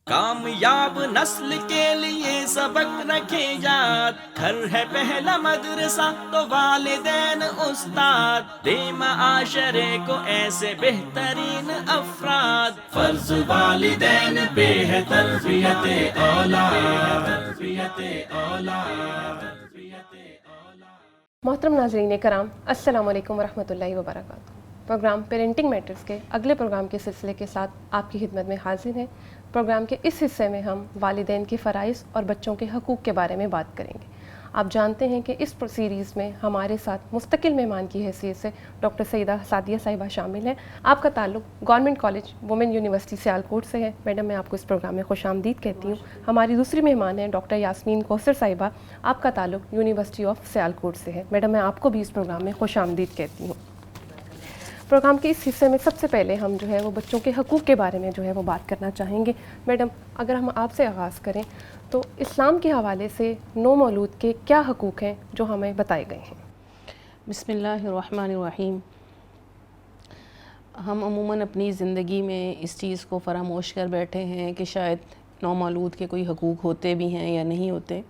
کامیاب نسل کے لیے سبق رکھے یاد، گھر ہے پہلا مدرسہ تو والدین استاد، دے معاشرے کو ایسے بہترین افراد، فرض والدین پہ ہے تربیت اولاد، تربیت اولاد۔ محترم ناظرین کرام، السلام علیکم ورحمۃ اللہ وبرکاتہ۔ پروگرام پیرنٹنگ میٹرز کے اگلے پروگرام کے سلسلے کے ساتھ آپ کی خدمت میں حاضر ہیں۔ پروگرام کے اس حصے میں ہم والدین کے فرائض اور بچوں کے حقوق کے بارے میں بات کریں گے۔ آپ جانتے ہیں کہ اس سیریز میں ہمارے ساتھ مستقل مہمان کی حیثیت سے ڈاکٹر سیدہ سعدیہ صاحبہ شامل ہیں۔ آپ کا تعلق government college women university Sialkot سے ہے۔ میڈم، میں آپ کو اس پروگرام میں خوش آمدید کہتی ہوں۔ ہماری دوسری مہمان ہیں ڈاکٹر یاسمین کوثر صاحبہ۔ آپ کا تعلق یونیورسٹی آف سیالکوٹ سے ہے۔ میڈم، میں آپ کو بھی اس پروگرام میں خوش آمدید کہتی ہوں۔ پروگرام کے اس حصے میں سب سے پہلے ہم جو ہے وہ بچوں کے حقوق کے بارے میں جو ہے وہ بات کرنا چاہیں گے۔ میڈم، اگر ہم آپ سے آغاز کریں تو اسلام کے حوالے سے نو مولود کے کیا حقوق ہیں جو ہمیں بتائے گئے ہیں؟ بسم اللہ الرحمن الرحیم۔ ہم عموماً اپنی زندگی میں اس چیز کو فراموش کر بیٹھے ہیں کہ شاید نومولود کے کوئی حقوق ہوتے بھی ہیں یا نہیں ہوتے۔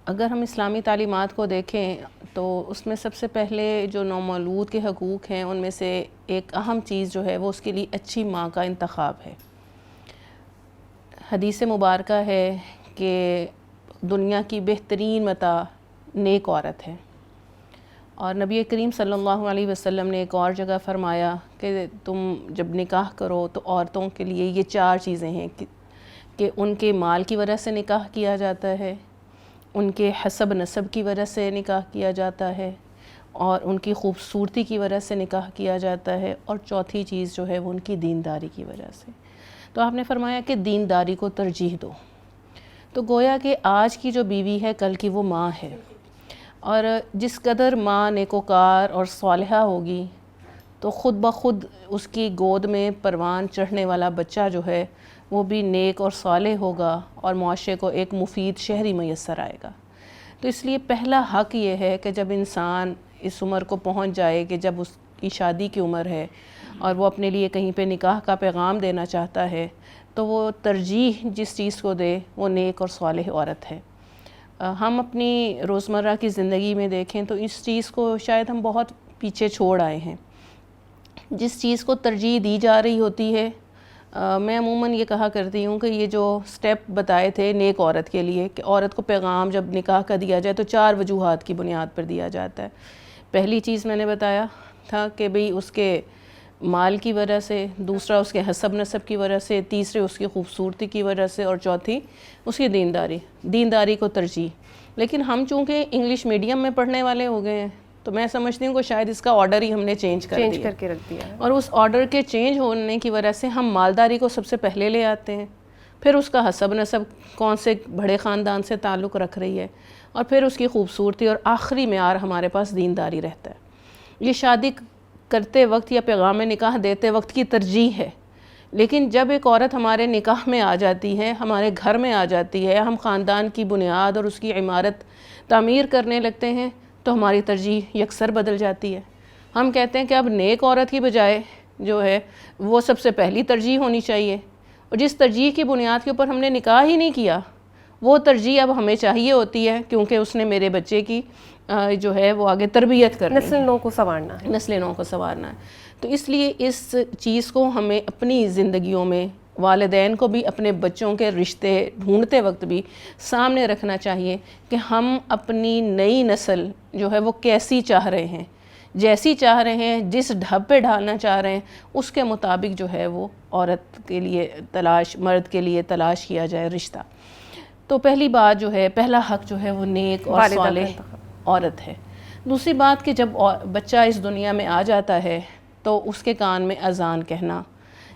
اگر ہم اسلامی تعلیمات کو دیکھیں تو اس میں سب سے پہلے جو نومولود کے حقوق ہیں ان میں سے ایک اہم چیز جو ہے وہ اس کے لیے اچھی ماں کا انتخاب ہے۔ حدیث مبارکہ ہے کہ دنیا کی بہترین متاع نیک عورت ہے، اور نبی کریم صلی اللہ علیہ وسلم نے ایک اور جگہ فرمایا کہ تم جب نکاح کرو تو عورتوں کے لیے یہ 4 چیزیں ہیں کہ ان کے مال کی وجہ سے نکاح کیا جاتا ہے، ان کے حسب نسب کی وجہ سے نکاح کیا جاتا ہے، اور ان کی خوبصورتی کی وجہ سے نکاح کیا جاتا ہے، اور چوتھی چیز جو ہے وہ ان کی دینداری کی وجہ سے۔ تو آپ نے فرمایا کہ دینداری کو ترجیح دو۔ تو گویا کہ آج کی جو بیوی ہے کل کی وہ ماں ہے، اور جس قدر ماں نیکوکار اور صالحہ ہوگی تو خود بخود اس کی گود میں پروان چڑھنے والا بچہ جو ہے وہ بھی نیک اور صالح ہوگا، اور معاشرے کو ایک مفید شہری میسر آئے گا۔ تو اس لیے پہلا حق یہ ہے کہ جب انسان اس عمر کو پہنچ جائے کہ جب اس کی شادی کی عمر ہے اور وہ اپنے لیے کہیں پہ نکاح کا پیغام دینا چاہتا ہے تو وہ ترجیح جس چیز کو دے وہ نیک اور صالح عورت ہے۔ ہم اپنی روزمرہ کی زندگی میں دیکھیں تو اس چیز کو شاید ہم بہت پیچھے چھوڑ آئے ہیں۔ جس چیز کو ترجیح دی جا رہی ہوتی ہے، میں عموماً یہ کہا کرتی ہوں کہ یہ جو سٹیپ بتائے تھے نیک عورت کے لیے کہ عورت کو پیغام جب نکاح کا دیا جائے تو 4 وجوہات کی بنیاد پر دیا جاتا ہے۔ پہلی چیز میں نے بتایا تھا کہ بھئی اس کے مال کی وجہ سے، دوسرا اس کے حسب نسب کی وجہ سے، تیسرے اس کی خوبصورتی کی وجہ سے، اور چوتھی اس کی دینداری کو ترجیح۔ لیکن ہم چونکہ انگلش میڈیم میں پڑھنے والے ہو گئے ہیں تو میں سمجھتی ہوں کہ شاید اس کا آرڈر ہی ہم نے چینج کر کے رکھ دیا ہے، اور اس آرڈر کے چینج ہونے کی وجہ سے ہم مالداری کو سب سے پہلے لے آتے ہیں، پھر اس کا حسب نسب کون سے بڑے خاندان سے تعلق رکھ رہی ہے، اور پھر اس کی خوبصورتی، اور آخری معیار ہمارے پاس دینداری رہتا ہے۔ یہ شادی کرتے وقت یا پیغام نکاح دیتے وقت کی ترجیح ہے، لیکن جب ایک عورت ہمارے نکاح میں آ جاتی ہے، ہمارے گھر میں آ جاتی ہے، ہم خاندان کی بنیاد اور اس کی عمارت تعمیر کرنے لگتے ہیں تو ہماری ترجیح یکسر بدل جاتی ہے۔ ہم کہتے ہیں کہ اب نیک عورت کی بجائے جو ہے وہ سب سے پہلی ترجیح ہونی چاہیے، اور جس ترجیح کی بنیاد کے اوپر ہم نے نکاح ہی نہیں کیا وہ ترجیح اب ہمیں چاہیے ہوتی ہے کیونکہ اس نے میرے بچے کی جو ہے وہ آگے تربیت کرنی ہے، نسل نو کو سنوارنا ہے، نسل نو کو سنوارنا ہے۔ تو اس لیے اس چیز کو ہمیں اپنی زندگیوں میں والدین کو بھی اپنے بچوں کے رشتے ڈھونڈتے وقت بھی سامنے رکھنا چاہیے کہ ہم اپنی نئی نسل جو ہے وہ کیسی چاہ رہے ہیں، جیسی چاہ رہے ہیں، جس ڈھب پہ ڈھالنا چاہ رہے ہیں اس کے مطابق جو ہے وہ عورت کے لیے مرد کے لیے تلاش کیا جائے رشتہ۔ تو پہلی بات جو ہے، پہلا حق جو ہے وہ نیک اور صالح عورت ہے۔ دوسری بات کہ جب بچہ اس دنیا میں آ جاتا ہے تو اس کے کان میں اذان کہنا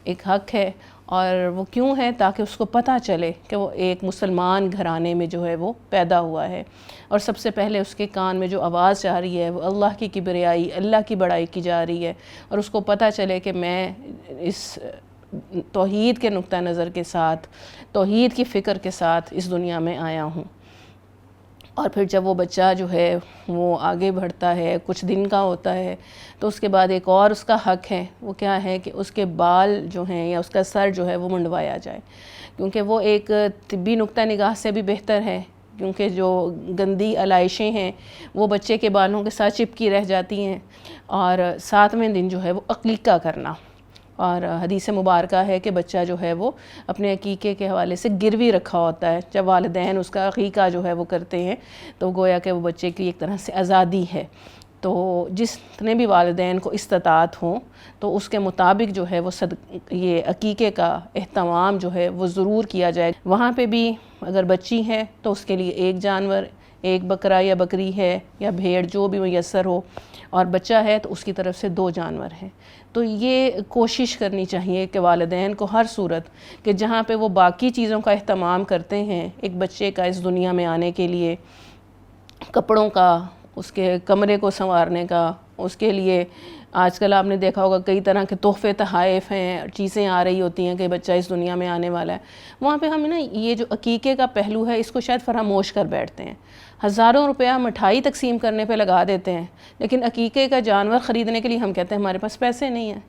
ایک حق ہے، اور وہ کیوں ہے؟ تاکہ اس کو پتہ چلے کہ وہ ایک مسلمان گھرانے میں جو ہے وہ پیدا ہوا ہے، اور سب سے پہلے اس کے کان میں جو آواز جا رہی ہے وہ اللہ کی کبریائی، اللہ کی بڑائی کی جا رہی ہے، اور اس کو پتہ چلے کہ میں اس توحید کے نقطہ نظر کے ساتھ، توحید کی فکر کے ساتھ اس دنیا میں آیا ہوں۔ اور پھر جب وہ بچہ جو ہے وہ آگے بڑھتا ہے، کچھ دن کا ہوتا ہے، تو اس کے بعد ایک اور اس کا حق ہے، وہ کیا ہے کہ اس کے بال جو ہیں یا اس کا سر جو ہے وہ منڈوایا جائے، کیونکہ وہ ایک طبی نقطہ نگاہ سے بھی بہتر ہے، کیونکہ جو گندی علائشیں ہیں وہ بچے کے بالوں کے ساتھ چپکی رہ جاتی ہیں۔ اور 7ویں دن جو ہے وہ عقیقہ کرنا، اور حدیث مبارکہ ہے کہ بچہ جو ہے وہ اپنے عقیقے کے حوالے سے گروی رکھا ہوتا ہے، جب والدین اس کا عقیقہ جو ہے وہ کرتے ہیں تو گویا کہ وہ بچے کی ایک طرح سے آزادی ہے۔ تو جتنے بھی والدین کو استطاعت ہوں تو اس کے مطابق جو ہے وہ یہ عقیقے کا اہتمام جو ہے وہ ضرور کیا جائے۔ وہاں پہ بھی اگر بچی ہے تو اس کے لیے ایک جانور، ایک بکرا یا بکری ہے یا بھیڑ جو بھی میسر ہو، اور بچہ ہے تو اس کی طرف سے 2 جانور ہیں۔ تو یہ کوشش کرنی چاہیے کہ والدین کو ہر صورت کہ جہاں پہ وہ باقی چیزوں کا اہتمام کرتے ہیں ایک بچے کا اس دنیا میں آنے کے لیے، کپڑوں کا، اس کے کمرے کو سنوارنے کا، اس کے لیے آج کل آپ نے دیکھا ہوگا کئی طرح کے تحفے تحائف ہیں، چیزیں آ رہی ہوتی ہیں کہ بچہ اس دنیا میں آنے والا ہے، وہاں پہ ہم نا یہ جو عقیقے کا پہلو ہے اس کو شاید فراموش کر بیٹھتے ہیں۔ ہزاروں روپیہ مٹھائی تقسیم کرنے پہ لگا دیتے ہیں، لیکن عقیقے کا جانور خریدنے کے لیے ہم کہتے ہیں ہمارے پاس پیسے نہیں ہیں۔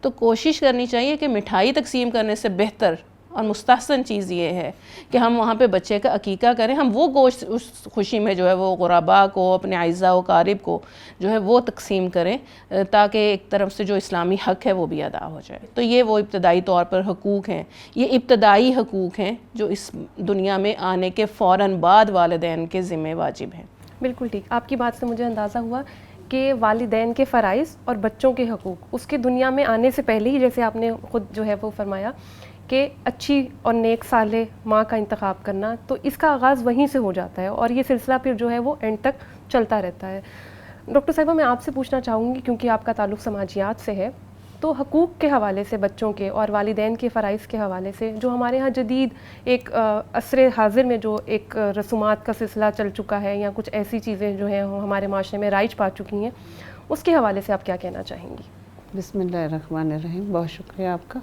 تو کوشش کرنی چاہیے کہ مٹھائی تقسیم کرنے سے بہتر اور مستحسن چیز یہ ہے کہ ہم وہاں پہ بچے کا عقیقہ کریں، ہم وہ گوشت اس خوشی میں جو ہے وہ غرباء کو، اپنے اعزاء و اقارب کو جو ہے وہ تقسیم کریں، تاکہ ایک طرف سے جو اسلامی حق ہے وہ بھی ادا ہو جائے۔ تو یہ وہ ابتدائی طور پر حقوق ہیں، یہ ابتدائی حقوق ہیں جو اس دنیا میں آنے کے فوراً بعد والدین کے ذمہ واجب ہیں۔ بالکل ٹھیک، آپ کی بات سے مجھے اندازہ ہوا کہ والدین کے فرائض اور بچوں کے حقوق اس کے دنیا میں آنے سے پہلے ہی، جیسے آپ نے خود جو ہے وہ فرمایا کہ اچھی اور نیک صالح ماں کا انتخاب کرنا، تو اس کا آغاز وہیں سے ہو جاتا ہے اور یہ سلسلہ پھر جو ہے وہ اینڈ تک چلتا رہتا ہے۔ ڈاکٹر صاحبہ، میں آپ سے پوچھنا چاہوں گی، کیونکہ آپ کا تعلق سماجیات سے ہے، تو حقوق کے حوالے سے بچوں کے اور والدین کے فرائض کے حوالے سے جو ہمارے ہاں جدید ایک عصر حاضر میں جو ایک رسومات کا سلسلہ چل چکا ہے یا کچھ ایسی چیزیں جو ہیں ہمارے معاشرے میں رائج پا چکی ہیں، اس کے حوالے سے آپ کیا کہنا چاہیں گی؟ بسم اللہ الرحمن الرحیم، بہت شکریہ آپ کا۔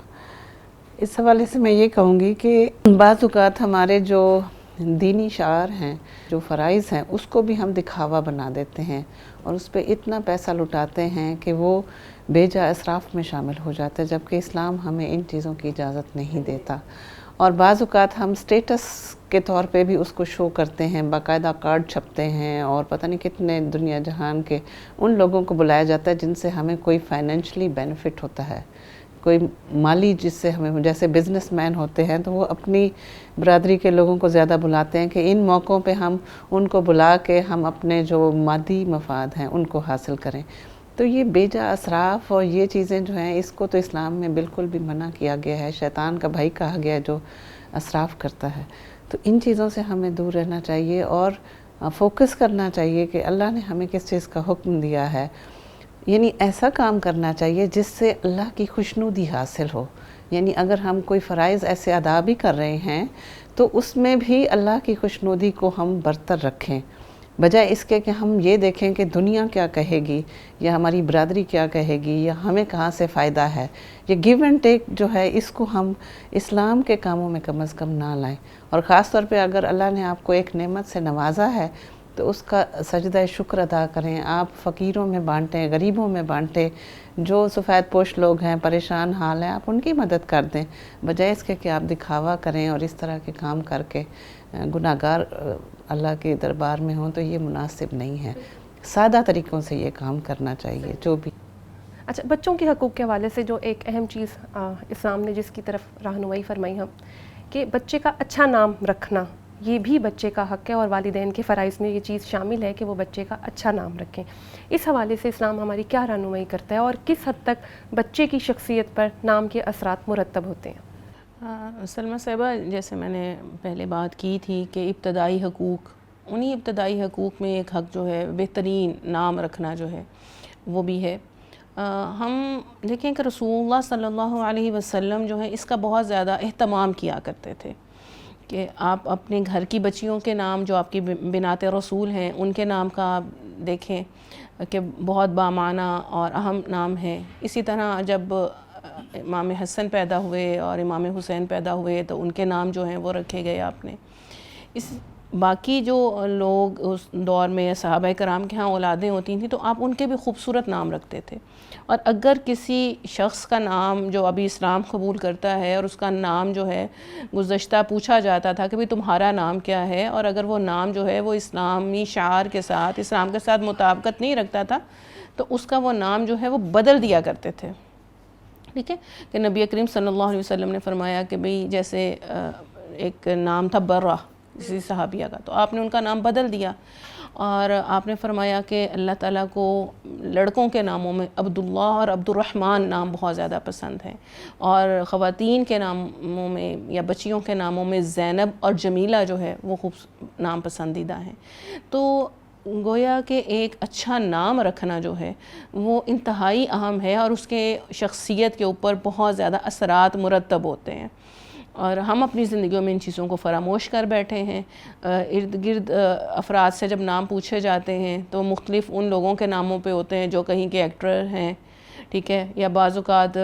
اس حوالے سے میں یہ کہوں گی کہ بعض اوقات ہمارے جو دینی شعار ہیں، جو فرائض ہیں، اس کو بھی ہم دکھاوا بنا دیتے ہیں اور اس پہ اتنا پیسہ لٹاتے ہیں کہ وہ بے جا اسراف میں شامل ہو جاتا ہے، جبکہ اسلام ہمیں ان چیزوں کی اجازت نہیں دیتا۔ اور بعض اوقات ہم سٹیٹس کے طور پہ بھی اس کو شو کرتے ہیں، باقاعدہ کارڈ چھپتے ہیں اور پتہ نہیں کتنے دنیا جہان کے ان لوگوں کو بلایا جاتا ہے جن سے ہمیں کوئی فائنینشلی بینیفٹ ہوتا ہے، کوئی مالی، جس سے ہمیں، جیسے بزنس مین ہوتے ہیں تو وہ اپنی برادری کے لوگوں کو زیادہ بلاتے ہیں کہ ان موقعوں پہ ہم ان کو بلا کے ہم اپنے جو مادی مفاد ہیں ان کو حاصل کریں۔ تو یہ بے جا اسراف اور یہ چیزیں جو ہیں، اس کو تو اسلام میں بالکل بھی منع کیا گیا ہے، شیطان کا بھائی کہا گیا ہے جو اسراف کرتا ہے۔ تو ان چیزوں سے ہمیں دور رہنا چاہیے اور فوکس کرنا چاہیے کہ اللہ نے ہمیں کس چیز کا حکم دیا ہے، یعنی ایسا کام کرنا چاہیے جس سے اللہ کی خوشنودی حاصل ہو۔ یعنی اگر ہم کوئی فرائض ایسے ادا بھی کر رہے ہیں تو اس میں بھی اللہ کی خوشنودی کو ہم برتر رکھیں، بجائے اس کے کہ ہم یہ دیکھیں کہ دنیا کیا کہے گی یا ہماری برادری کیا کہے گی یا ہمیں کہاں سے فائدہ ہے۔ یہ گیو اینڈ ٹیک جو ہے، اس کو ہم اسلام کے کاموں میں کم از کم نہ لائیں، اور خاص طور پہ اگر اللہ نے آپ کو ایک نعمت سے نوازا ہے تو اس کا سجدہ شکر ادا کریں، آپ فقیروں میں بانٹیں، غریبوں میں بانٹیں، جو سفید پوش لوگ ہیں، پریشان حال ہیں، آپ ان کی مدد کر دیں، بجائے اس کے کہ آپ دکھاوا کریں اور اس طرح کے کام کر کے گناہگار اللہ کے دربار میں ہوں، تو یہ مناسب نہیں ہے۔ سادہ طریقوں سے یہ کام کرنا چاہیے جو بھی۔ اچھا، بچوں کے حقوق کے حوالے سے جو ایک اہم چیز اسلام نے جس کی طرف رہنمائی فرمائی ہم، کہ بچے کا اچھا نام رکھنا، یہ بھی بچے کا حق ہے اور والدین کے فرائض میں یہ چیز شامل ہے کہ وہ بچے کا اچھا نام رکھیں۔ اس حوالے سے اسلام ہماری کیا رہنمائی کرتا ہے اور کس حد تک بچے کی شخصیت پر نام کے اثرات مرتب ہوتے ہیں؟ سلمہ صاحبہ، جیسے میں نے پہلے بات کی تھی کہ ابتدائی حقوق، انہی ابتدائی حقوق میں ایک حق جو ہے بہترین نام رکھنا جو ہے وہ بھی ہے۔ ہم دیکھیں کہ رسول اللہ صلی اللہ علیہ وسلم جو ہے اس کا بہت زیادہ اہتمام کیا کرتے تھے کہ آپ اپنے گھر کی بچیوں کے نام جو آپ کی بنات رسول ہیں ان کے نام کا آپ دیکھیں کہ بہت بامعنی اور اہم نام ہے۔ اسی طرح جب امام حسن پیدا ہوئے اور امام حسین پیدا ہوئے تو ان کے نام جو ہیں وہ رکھے گئے آپ نے۔ باقی جو لوگ اس دور میں صحابہ کرام کے ہاں اولادیں ہوتی تھیں تو آپ ان کے بھی خوبصورت نام رکھتے تھے. اور اگر کسی شخص کا نام جو ابھی اسلام قبول کرتا ہے اور اس کا نام جو ہے گزشتہ پوچھا جاتا تھا کہ بھئی تمہارا نام کیا ہے، اور اگر وہ نام جو ہے وہ اسلامی شعار کے ساتھ، اسلام کے ساتھ مطابقت نہیں رکھتا تھا تو اس کا وہ نام جو ہے وہ بدل دیا کرتے تھے. ٹھیک ہے کہ نبی کریم صلی اللہ علیہ وسلم نے فرمایا کہ بھئی جیسے ایک نام تھا برہ کسی صحابیہ کا، تو آپ نے ان کا نام بدل دیا، اور آپ نے فرمایا کہ اللہ تعالیٰ کو لڑکوں کے ناموں میں عبداللہ اور عبد الرحمن نام بہت زیادہ پسند ہیں، اور خواتین کے ناموں میں یا بچیوں کے ناموں میں زینب اور جمیلہ جو ہے وہ نام پسندیدہ ہیں. تو گویا کہ ایک اچھا نام رکھنا جو ہے وہ انتہائی اہم ہے، اور اس کے شخصیت کے اوپر بہت زیادہ اثرات مرتب ہوتے ہیں. اور ہم اپنی زندگیوں میں ان چیزوں کو فراموش کر بیٹھے ہیں. ارد گرد افراد سے جب نام پوچھے جاتے ہیں تو مختلف ان لوگوں کے ناموں پہ ہوتے ہیں جو کہیں کے ایکٹر ہیں، ٹھیک ہے، یا بعض اوقات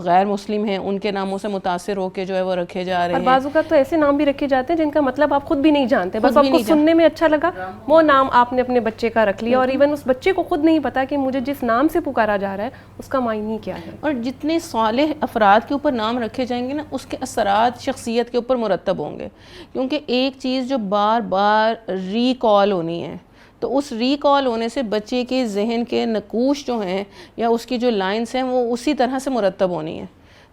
غیر مسلم ہیں، ان کے ناموں سے متاثر ہو کے جو ہے وہ رکھے جا رہے ہیں. اور بعض اوقات تو ایسے نام بھی رکھے جاتے ہیں جن کا مطلب آپ خود بھی نہیں جانتے، بس آپ کو سننے میں اچھا لگا وہ نام آپ نے اپنے بچے کا رکھ لیا، اور ایون اس بچے کو خود نہیں پتا کہ مجھے جس نام سے پکارا جا رہا ہے اس کا معنی کیا ہے. اور جتنے صالح افراد کے اوپر نام رکھے جائیں گے نا، اس کے اثرات شخصیت کے اوپر مرتب ہوں گے، کیونکہ ایک چیز جو بار بار ریکال ہونی ہے، تو اس ریکال ہونے سے بچے کے ذہن کے نقوش جو ہیں یا اس کی جو لائنز ہیں وہ اسی طرح سے مرتب ہونی ہیں.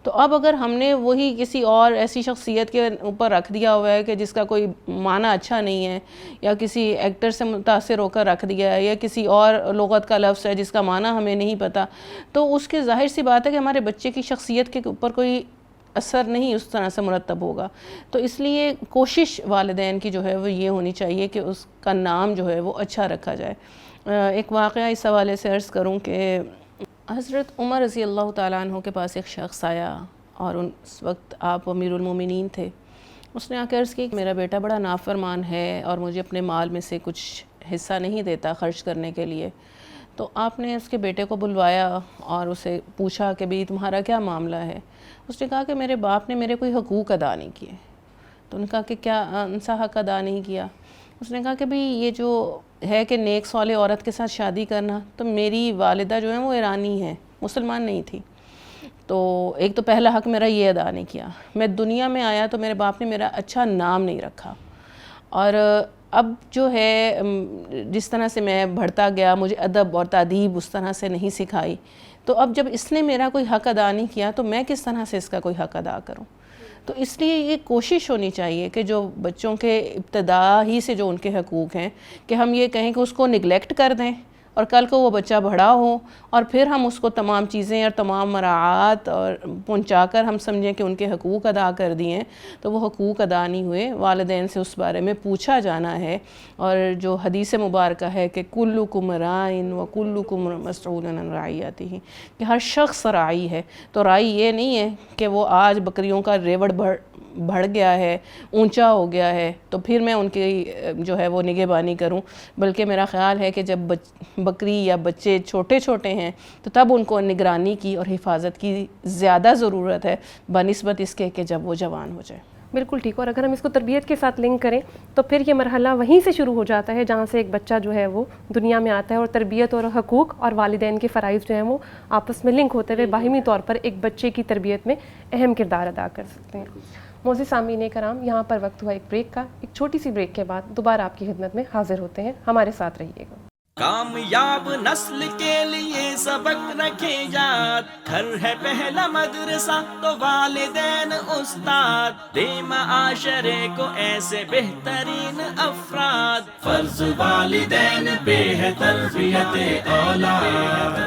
تو اب اگر ہم نے وہی کسی اور ایسی شخصیت کے اوپر رکھ دیا ہوا ہے کہ جس کا کوئی معنی اچھا نہیں ہے، یا کسی ایکٹر سے متاثر ہو کر رکھ دیا ہے، یا کسی اور لغت کا لفظ ہے جس کا معنی ہمیں نہیں پتہ، تو اس کے ظاہر سی بات ہے کہ ہمارے بچے کی شخصیت کے اوپر کوئی اثر نہیں اس طرح سے مرتب ہوگا. تو اس لیے کوشش والدین کی جو ہے وہ یہ ہونی چاہیے کہ اس کا نام جو ہے وہ اچھا رکھا جائے. ایک واقعہ اس حوالے سے عرض کروں کہ حضرت عمر رضی اللہ تعالیٰ عنہ کے پاس ایک شخص آیا، اور اس وقت آپ امیر المومنین تھے. اس نے آ کے عرض کی کہ میرا بیٹا بڑا نافرمان ہے اور مجھے اپنے مال میں سے کچھ حصہ نہیں دیتا خرچ کرنے کے لیے. تو آپ نے اس کے بیٹے کو بلوایا اور اسے پوچھا کہ بھئی تمہارا کیا معاملہ ہے. اس نے کہا کہ میرے باپ نے میرے کوئی حقوق ادا نہیں کیے. تو انہوں نے کہا کہ کیا ان سا حق ادا نہیں کیا؟ اس نے کہا کہ بھئی یہ جو ہے کہ نیک صالح عورت کے ساتھ شادی کرنا، تو میری والدہ جو ہیں وہ ایرانی ہیں، مسلمان نہیں تھی. تو ایک تو پہلا حق میرا یہ ادا نہیں کیا. میں دنیا میں آیا تو میرے باپ نے میرا اچھا نام نہیں رکھا، اور اب جو ہے جس طرح سے میں بڑھتا گیا مجھے ادب اور تادیب اس طرح سے نہیں سکھائی. تو اب جب اس نے میرا کوئی حق ادا نہیں کیا تو میں کس طرح سے اس کا کوئی حق ادا کروں؟ تو اس لیے یہ کوشش ہونی چاہیے کہ جو بچوں کے ابتدا ہی سے جو ان کے حقوق ہیں کہ ہم یہ کہیں کہ اس کو نگلیکٹ کر دیں، اور کل کو وہ بچہ بڑا ہو اور پھر ہم اس کو تمام چیزیں اور تمام مراعات اور پہنچا کر ہم سمجھیں کہ ان کے حقوق ادا کر دیے، تو وہ حقوق ادا نہیں ہوئے. والدین سے اس بارے میں پوچھا جانا ہے. اور جو حدیث مبارکہ ہے کہ کلکم رائن و کلکم مسئول عن رعیتہ، کہ ہر شخص راعی ہے. تو راعی یہ نہیں ہے کہ وہ آج بکریوں کا ریوڑ بڑھ گیا ہے، اونچا ہو گیا ہے تو پھر میں ان کی جو ہے وہ نگہبانی کروں، بلکہ میرا خیال ہے کہ جب بکری یا بچے چھوٹے چھوٹے ہیں تو تب ان کو نگرانی کی اور حفاظت کی زیادہ ضرورت ہے بنسبت اس کے کہ جب وہ جوان ہو جائے. بالکل ٹھیک. اور اگر ہم اس کو تربیت کے ساتھ لنک کریں تو پھر یہ مرحلہ وہیں سے شروع ہو جاتا ہے جہاں سے ایک بچہ جو ہے وہ دنیا میں آتا ہے، اور تربیت اور حقوق اور والدین کے فرائض جو ہیں وہ آپس میں لنک ہوتے ہوئے باہمی طور پر ایک بچے کی تربیت میں اہم کردار ادا کر سکتے ہیں. معزز سامعین کرام، یہاں پر وقت ہوا ایک بریک کا. ایک چھوٹی سی بریک کے بعد دوبارہ آپ کی خدمت میں حاضر ہوتے ہیں. ہمارے ساتھ رہیے گا. کامیاب نسل کے لیے سبق رکھے یاد، گھر ہے پہلا مدرسہ تو والدین استاد، دے معاشرے کو ایسے بہترین افراد، فرض والدین پہ ہے تربیت اولاد.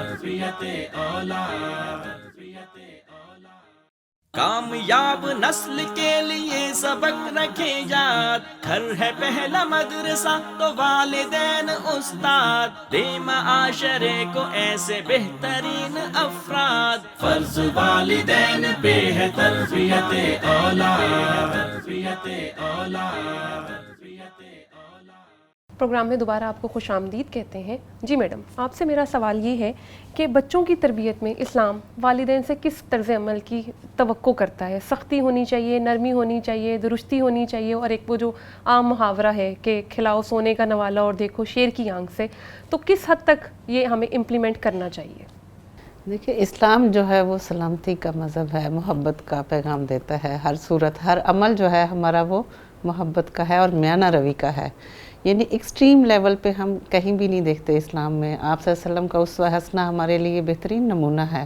کامیاب نسل کے لیے سبق رکھے یاد، گھر ہے پہلا مدرسہ تو والدین استاد، دے معاشرے کو ایسے بہترین افراد، فرض والدین پہ ہے تربیت اولاد. پروگرام میں دوبارہ آپ کو خوش آمدید کہتے ہیں. جی میڈم, آپ سے میرا سوال یہ ہے کہ بچوں کی تربیت میں اسلام والدین سے کس طرز عمل کی توقع کرتا ہے؟ سختی ہونی چاہیے, نرمی ہونی چاہیے, درستی ہونی چاہیے, اور ایک وہ جو عام محاورہ ہے کہ کھلاؤ سونے کا نوالا اور دیکھو شیر کی آنکھ سے, تو کس حد تک یہ ہمیں امپلیمنٹ کرنا چاہیے؟ دیکھیے, اسلام جو ہے وہ سلامتی کا مذہب ہے, محبت کا پیغام دیتا ہے. ہر صورت, ہر عمل جو ہے ہمارا وہ محبت کا ہے اور میانہ روی کا ہے. یعنی ایکسٹریم لیول پہ ہم کہیں بھی نہیں دیکھتے اسلام میں. آپ صلی اللہ علیہ وسلم کا اسوہ حسنہ ہمارے لیے بہترین نمونہ ہے.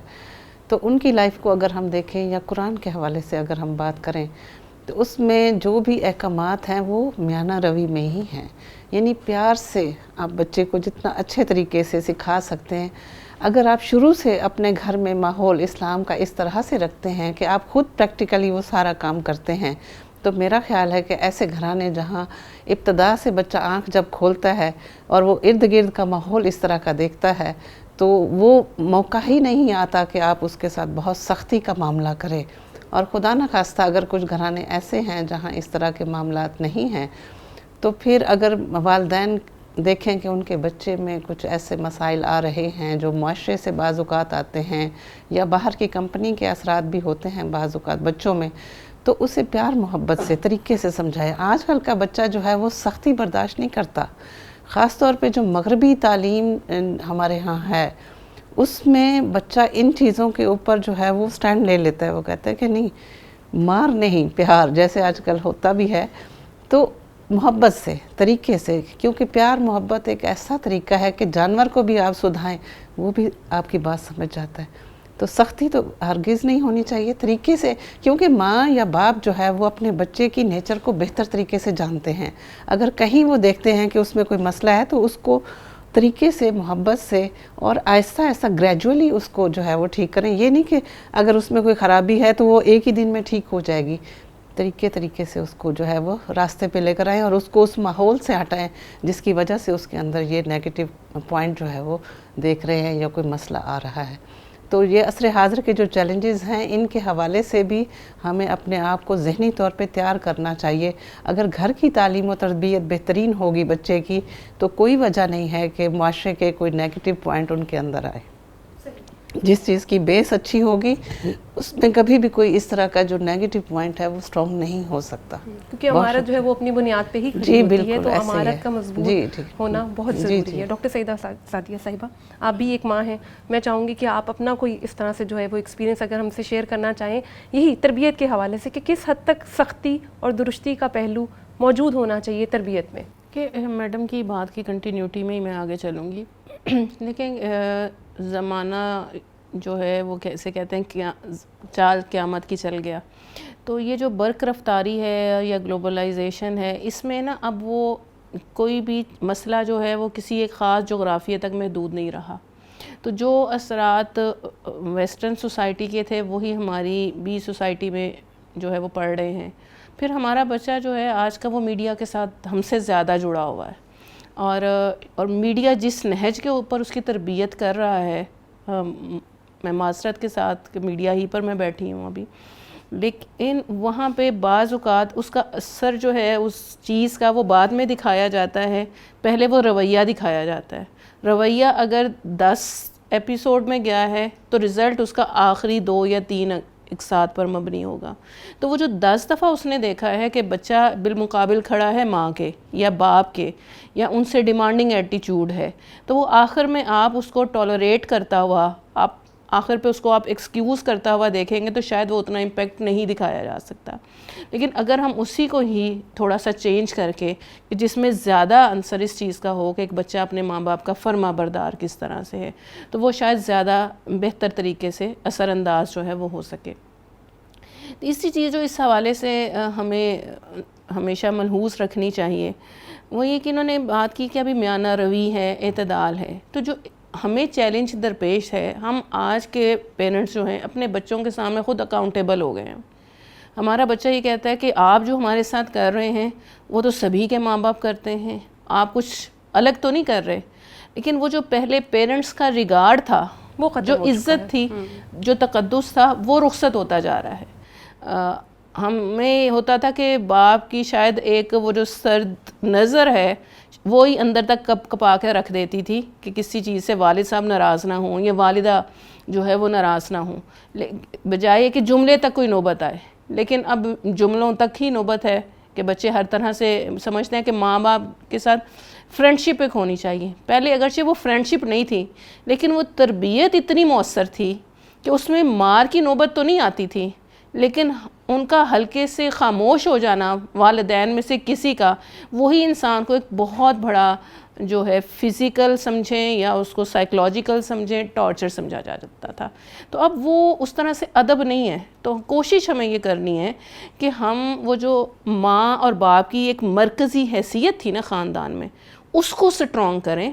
تو ان کی لائف کو اگر ہم دیکھیں یا قرآن کے حوالے سے اگر ہم بات کریں تو اس میں جو بھی احکامات ہیں وہ میانہ روی میں ہی ہیں. یعنی پیار سے آپ بچے کو جتنا اچھے طریقے سے سکھا سکتے ہیں, اگر آپ شروع سے اپنے گھر میں ماحول اسلام کا اس طرح سے رکھتے ہیں کہ آپ خود پریکٹیکلی وہ سارا کام کرتے ہیں, تو میرا خیال ہے کہ ایسے گھرانے جہاں ابتدا سے بچہ آنکھ جب کھولتا ہے اور وہ ارد گرد کا ماحول اس طرح کا دیکھتا ہے, تو وہ موقع ہی نہیں آتا کہ آپ اس کے ساتھ بہت سختی کا معاملہ کریں. اور خدا نہ خواستہ اگر کچھ گھرانے ایسے ہیں جہاں اس طرح کے معاملات نہیں ہیں, تو پھر اگر والدین دیکھیں کہ ان کے بچے میں کچھ ایسے مسائل آ رہے ہیں جو معاشرے سے بعض اوقات آتے ہیں یا باہر کی کمپنی کے اثرات بھی ہوتے ہیں بعض اوقات بچوں میں, تو اسے پیار محبت سے طریقے سے سمجھائے. آج کل کا بچہ جو ہے وہ سختی برداشت نہیں کرتا, خاص طور پہ جو مغربی تعلیم ہمارے ہاں ہے اس میں بچہ ان چیزوں کے اوپر جو ہے وہ سٹینڈ لے لیتا ہے. وہ کہتا ہے کہ نہیں, مار نہیں, پیار جیسے آج کل ہوتا بھی ہے, تو محبت سے طریقے سے, کیونکہ پیار محبت ایک ایسا طریقہ ہے کہ جانور کو بھی آپ سدھائیں وہ بھی آپ کی بات سمجھ جاتا ہے. تو سختی تو ہرگز نہیں ہونی چاہیے, طریقے سے, کیونکہ ماں یا باپ جو ہے وہ اپنے بچے کی نیچر کو بہتر طریقے سے جانتے ہیں. اگر کہیں وہ دیکھتے ہیں کہ اس میں کوئی مسئلہ ہے تو اس کو طریقے سے, محبت سے اور آہستہ آہستہ گریجولی اس کو جو ہے وہ ٹھیک کریں. یہ نہیں کہ اگر اس میں کوئی خرابی ہے تو وہ ایک ہی دن میں ٹھیک ہو جائے گی. طریقے سے اس کو جو ہے وہ راستے پہ لے کر آئیں اور اس کو اس ماحول سے ہٹائیں جس کی وجہ سے اس کے اندر یہ نیگیٹو پوائنٹ جو ہے وہ دیکھ رہے ہیں یا کوئی مسئلہ آ رہا ہے. تو یہ عصر حاضر کے جو چیلنجز ہیں ان کے حوالے سے بھی ہمیں اپنے آپ کو ذہنی طور پہ تیار کرنا چاہیے. اگر گھر کی تعلیم و تربیت بہترین ہوگی بچے کی, تو کوئی وجہ نہیں ہے کہ معاشرے کے کوئی نیگیٹو پوائنٹ ان کے اندر آئے. جس چیز کی بیس اچھی ہوگی اس میں کبھی بھی کوئی اس طرح کا جو نیگیٹو پوائنٹ ہے وہ سٹرونگ نہیں ہو سکتا, کیونکہ عمارت جو ہے وہ اپنی بنیاد پہ ہی کھڑی ہوتی ہے, تو عمارت کا مضبوط ہونا بہت ضروری ہے. ڈاکٹر سعیدہ سعدیہ صاحبہ, آپ بھی ایک ماں ہیں, میں چاہوں گی کہ آپ اپنا کوئی اس طرح سے جو ہے وہ ایکسپیرینس اگر ہم سے شیئر کرنا چاہیں یہی تربیت کے حوالے سے, کہ کس حد تک سختی اور درستی کا پہلو موجود ہونا چاہیے تربیت میں. کہ میڈم کی بات کی کنٹینیوٹی میں ہی میں آگے چلوں گی. لیکن زمانہ جو ہے وہ کیسے کہتے ہیں چال قیامت کی چل گیا, تو یہ جو برق رفتاری ہے یا گلوبلائزیشن ہے, اس میں نا اب وہ کوئی بھی مسئلہ جو ہے وہ کسی ایک خاص جغرافیہ تک محدود نہیں رہا. تو جو اثرات ویسٹرن سوسائٹی کے تھے وہی ہماری بھی سوسائٹی میں جو ہے وہ پڑ رہے ہیں. پھر ہمارا بچہ جو ہے آج کا وہ میڈیا کے ساتھ ہم سے زیادہ جڑا ہوا ہے, اور میڈیا جس نہج کے اوپر اس کی تربیت کر رہا ہے, میں معذرت کے ساتھ کہ میڈیا ہی پر میں بیٹھی ہوں ابھی, لیکن وہاں پہ بعض اوقات اس کا اثر جو ہے اس چیز کا وہ بعد میں دکھایا جاتا ہے, پہلے وہ رویہ دکھایا جاتا ہے. رویہ اگر 10 ایپیسوڈ میں گیا ہے تو رزلٹ اس کا آخری 2 یا 3 ایک ساتھ پر مبنی ہوگا. تو وہ جو 10 دفعہ اس نے دیکھا ہے کہ بچہ بالمقابل کھڑا ہے ماں کے یا باپ کے, یا ان سے ڈیمانڈنگ ایٹیچیوڈ ہے, تو وہ آخر میں آپ اس کو ٹالریٹ کرتا ہوا, آپ آخر پہ اس کو آپ ایکسکیوز کرتا ہوا دیکھیں گے تو شاید وہ اتنا امپیکٹ نہیں دکھایا جا سکتا. لیکن اگر ہم اسی کو ہی تھوڑا سا چینج کر کے, جس میں زیادہ عنصر اس چیز کا ہو کہ ایک بچہ اپنے ماں باپ کا فرما بردار کس طرح سے ہے, تو وہ شاید زیادہ بہتر طریقے سے اثر انداز جو ہے وہ ہو سکے. تیسری چیز جو اس حوالے سے ہمیں ہمیشہ ملحوظ رکھنی چاہیے وہ یہ کہ انہوں نے بات کی کہ ابھی میانہ روی ہے, اعتدال ہے. تو جو ہمیں چیلنج درپیش ہے, ہم آج کے پیرنٹس جو ہیں اپنے بچوں کے سامنے خود اکاؤنٹیبل ہو گئے ہیں. ہمارا بچہ یہ کہتا ہے کہ آپ جو ہمارے ساتھ کر رہے ہیں وہ تو سبھی کے ماں باپ کرتے ہیں, آپ کچھ الگ تو نہیں کر رہے. لیکن وہ جو پہلے پیرنٹس کا ریگارڈ تھا, وہ جو عزت تھی, جو تقدس تھا, وہ رخصت ہوتا جا رہا ہے. ہمیں ہوتا تھا کہ باپ کی شاید ایک وہ جو سرد نظر ہے وہی اندر تک کپ کپا کے رکھ دیتی تھی کہ کسی چیز سے والد صاحب ناراض نہ ہوں یا والدہ جو ہے وہ ناراض نہ ہوں، بجائے کہ جملے تک کوئی نوبت آئے. لیکن اب جملوں تک ہی نوبت ہے کہ بچے ہر طرح سے سمجھتے ہیں کہ ماں باپ کے ساتھ فرینڈشپ ایک ہونی چاہیے. پہلے اگرچہ وہ فرینڈشپ نہیں تھی لیکن وہ تربیت اتنی مؤثر تھی کہ اس میں مار کی نوبت تو نہیں آتی تھی، لیکن ان کا ہلکے سے خاموش ہو جانا والدین میں سے کسی کا، وہی انسان کو ایک بہت بڑا جو ہے فزیکل سمجھیں یا اس کو سائیکلوجیکل سمجھیں ٹارچر سمجھا جاتا تھا. تو اب وہ اس طرح سے ادب نہیں ہے. تو کوشش ہمیں یہ کرنی ہے کہ ہم وہ جو ماں اور باپ کی ایک مرکزی حیثیت تھی نا خاندان میں، اس کو سٹرونگ کریں